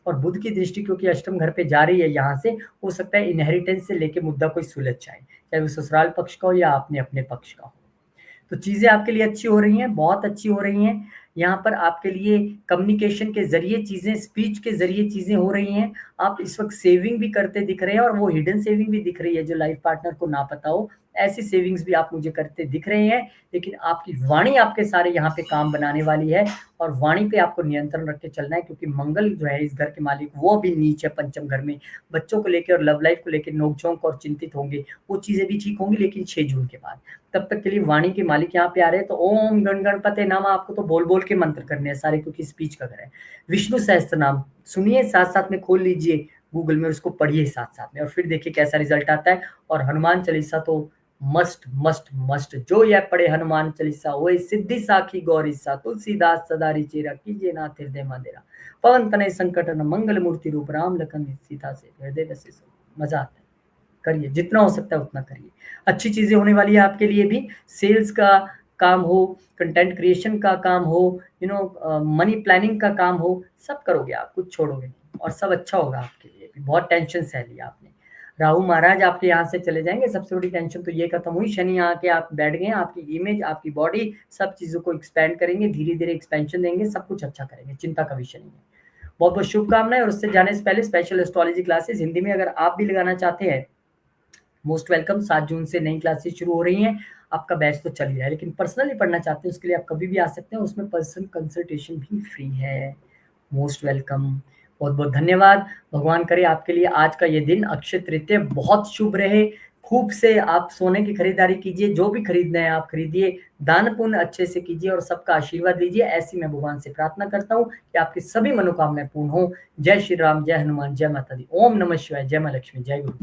और बुध की दृष्टि क्योंकि अष्टम घर पे जा रही है यहाँ से, हो सकता है इनहेरिटेंस से लेके मुद्दा कोई सुलझ जाए, चाहे वो ससुराल पक्ष का हो या आपने अपने पक्ष का हो। तो चीज़ें आपके लिए अच्छी हो रही हैं, बहुत अच्छी हो रही हैं। यहाँ पर आपके लिए कम्युनिकेशन के ज़रिए चीज़ें, स्पीच के ज़रिए चीज़ें हो रही हैं। आप इस वक़्त सेविंग भी करते दिख रहे हैं और वो हिडन सेविंग भी दिख रही है जो लाइफ़ पार्टनर को ना पता हो। ऐसी सेविंग्स भी आप मुझे करते दिख रहे हैं, लेकिन आपकी वाणी आपके सारे यहाँ पे काम बनाने वाली है और वाणी पे आपको नियंत्रण रख के चलना है क्योंकि मंगल जो है इस घर के मालिक वो भी नीच है पंचम घर में। बच्चों को लेके और लव लाइफ़ को लेके नोक-झोंक और चिंतित होंगे। वो चीज़ें भी ठीक होंगी लेकिन 6 जून के बाद। तब तक के लिए वाणी के मालिक यहाँ पे आ रहे हैं तो ओम गण गणपते नमः आपको तो बोल-बोल के मंत्र करने हैं सारे क्योंकि स्पीच का घर है। विष्णु सहस्त्र नाम सुनिए साथ-साथ में खोल लीजिए गूगल में और उसको पढ़िए साथ-साथ में और फिर देखिए कैसा रिज़ल्ट आता है और हनुमान चालीसा तो मस्ट, मस्ट, मस्ट जो यह पढ़े हनुमान चालीसा वही सिद्धि साखी गौरी सा तुलसीदास सदा रिचेरा कीजिए नाथ हृदय मंदिरा पवन तनय संकट हरन मंगल मूर्ति रूप राम लखन सीता से हृदय बसे सब मजा आता है। करिए, जितना हो सकता है उतना करिए। अच्छी चीज़ें होने वाली है आपके लिए भी, सेल्स का काम हो, कंटेंट क्रिएशन का काम हो, मनी प्लानिंग का काम हो, सब करोगे आप, कुछ छोड़ोगे नहीं और सब अच्छा होगा आपके लिए भी। बहुत टेंशन सह ली आपने। राहु महाराज आपके यहाँ से चले जाएँगे, सबसे बड़ी टेंशन तो ये खत्म हुई, शनि आके आप बैठ गए हैं, आपकी इमेज, आपकी बॉडी सब चीज़ों को एक्सपैंड करेंगे, धीरे-धीरे एक्सपेंशन देंगे, सब कुछ अच्छा करेंगे, चिंता का विषय नहीं है। बहुत-बहुत शुभकामनाएँ और उससे जाने से पहले स्पेशल एस्ट्रोलॉजी क्लासेस हिंदी में अगर आप भी लगाना चाहते हैं मोस्ट वेलकम 7 जून से नई क्लासेस शुरू हो रही हैं। आपका बैच तो चल ही रहा है, लेकिन पर्सनली पढ़ना चाहते हैं उसके लिए आप कभी भी आ सकते हैं, उसमें पर्सनल कंसल्टेशन भी फ्री है। Most welcome. बहुत-बहुत धन्यवाद। भगवान करे आपके लिए आज का ये दिन अक्षय तृतीया बहुत शुभ रहे। खूब से आप सोने की खरीदारी कीजिए, जो भी खरीदना है आप खरीदिए, दान पुण्य अच्छे से कीजिए और सबका आशीर्वाद लीजिए। ऐसी मैं भगवान से प्रार्थना करता हूँ कि आपकी सभी मनोकामनाएँ पूर्ण हों। जय श्री राम, जय हनुमान, जय माता दी। ओम नमः शिवाय, जय माँ लक्ष्मी, जय गुरु।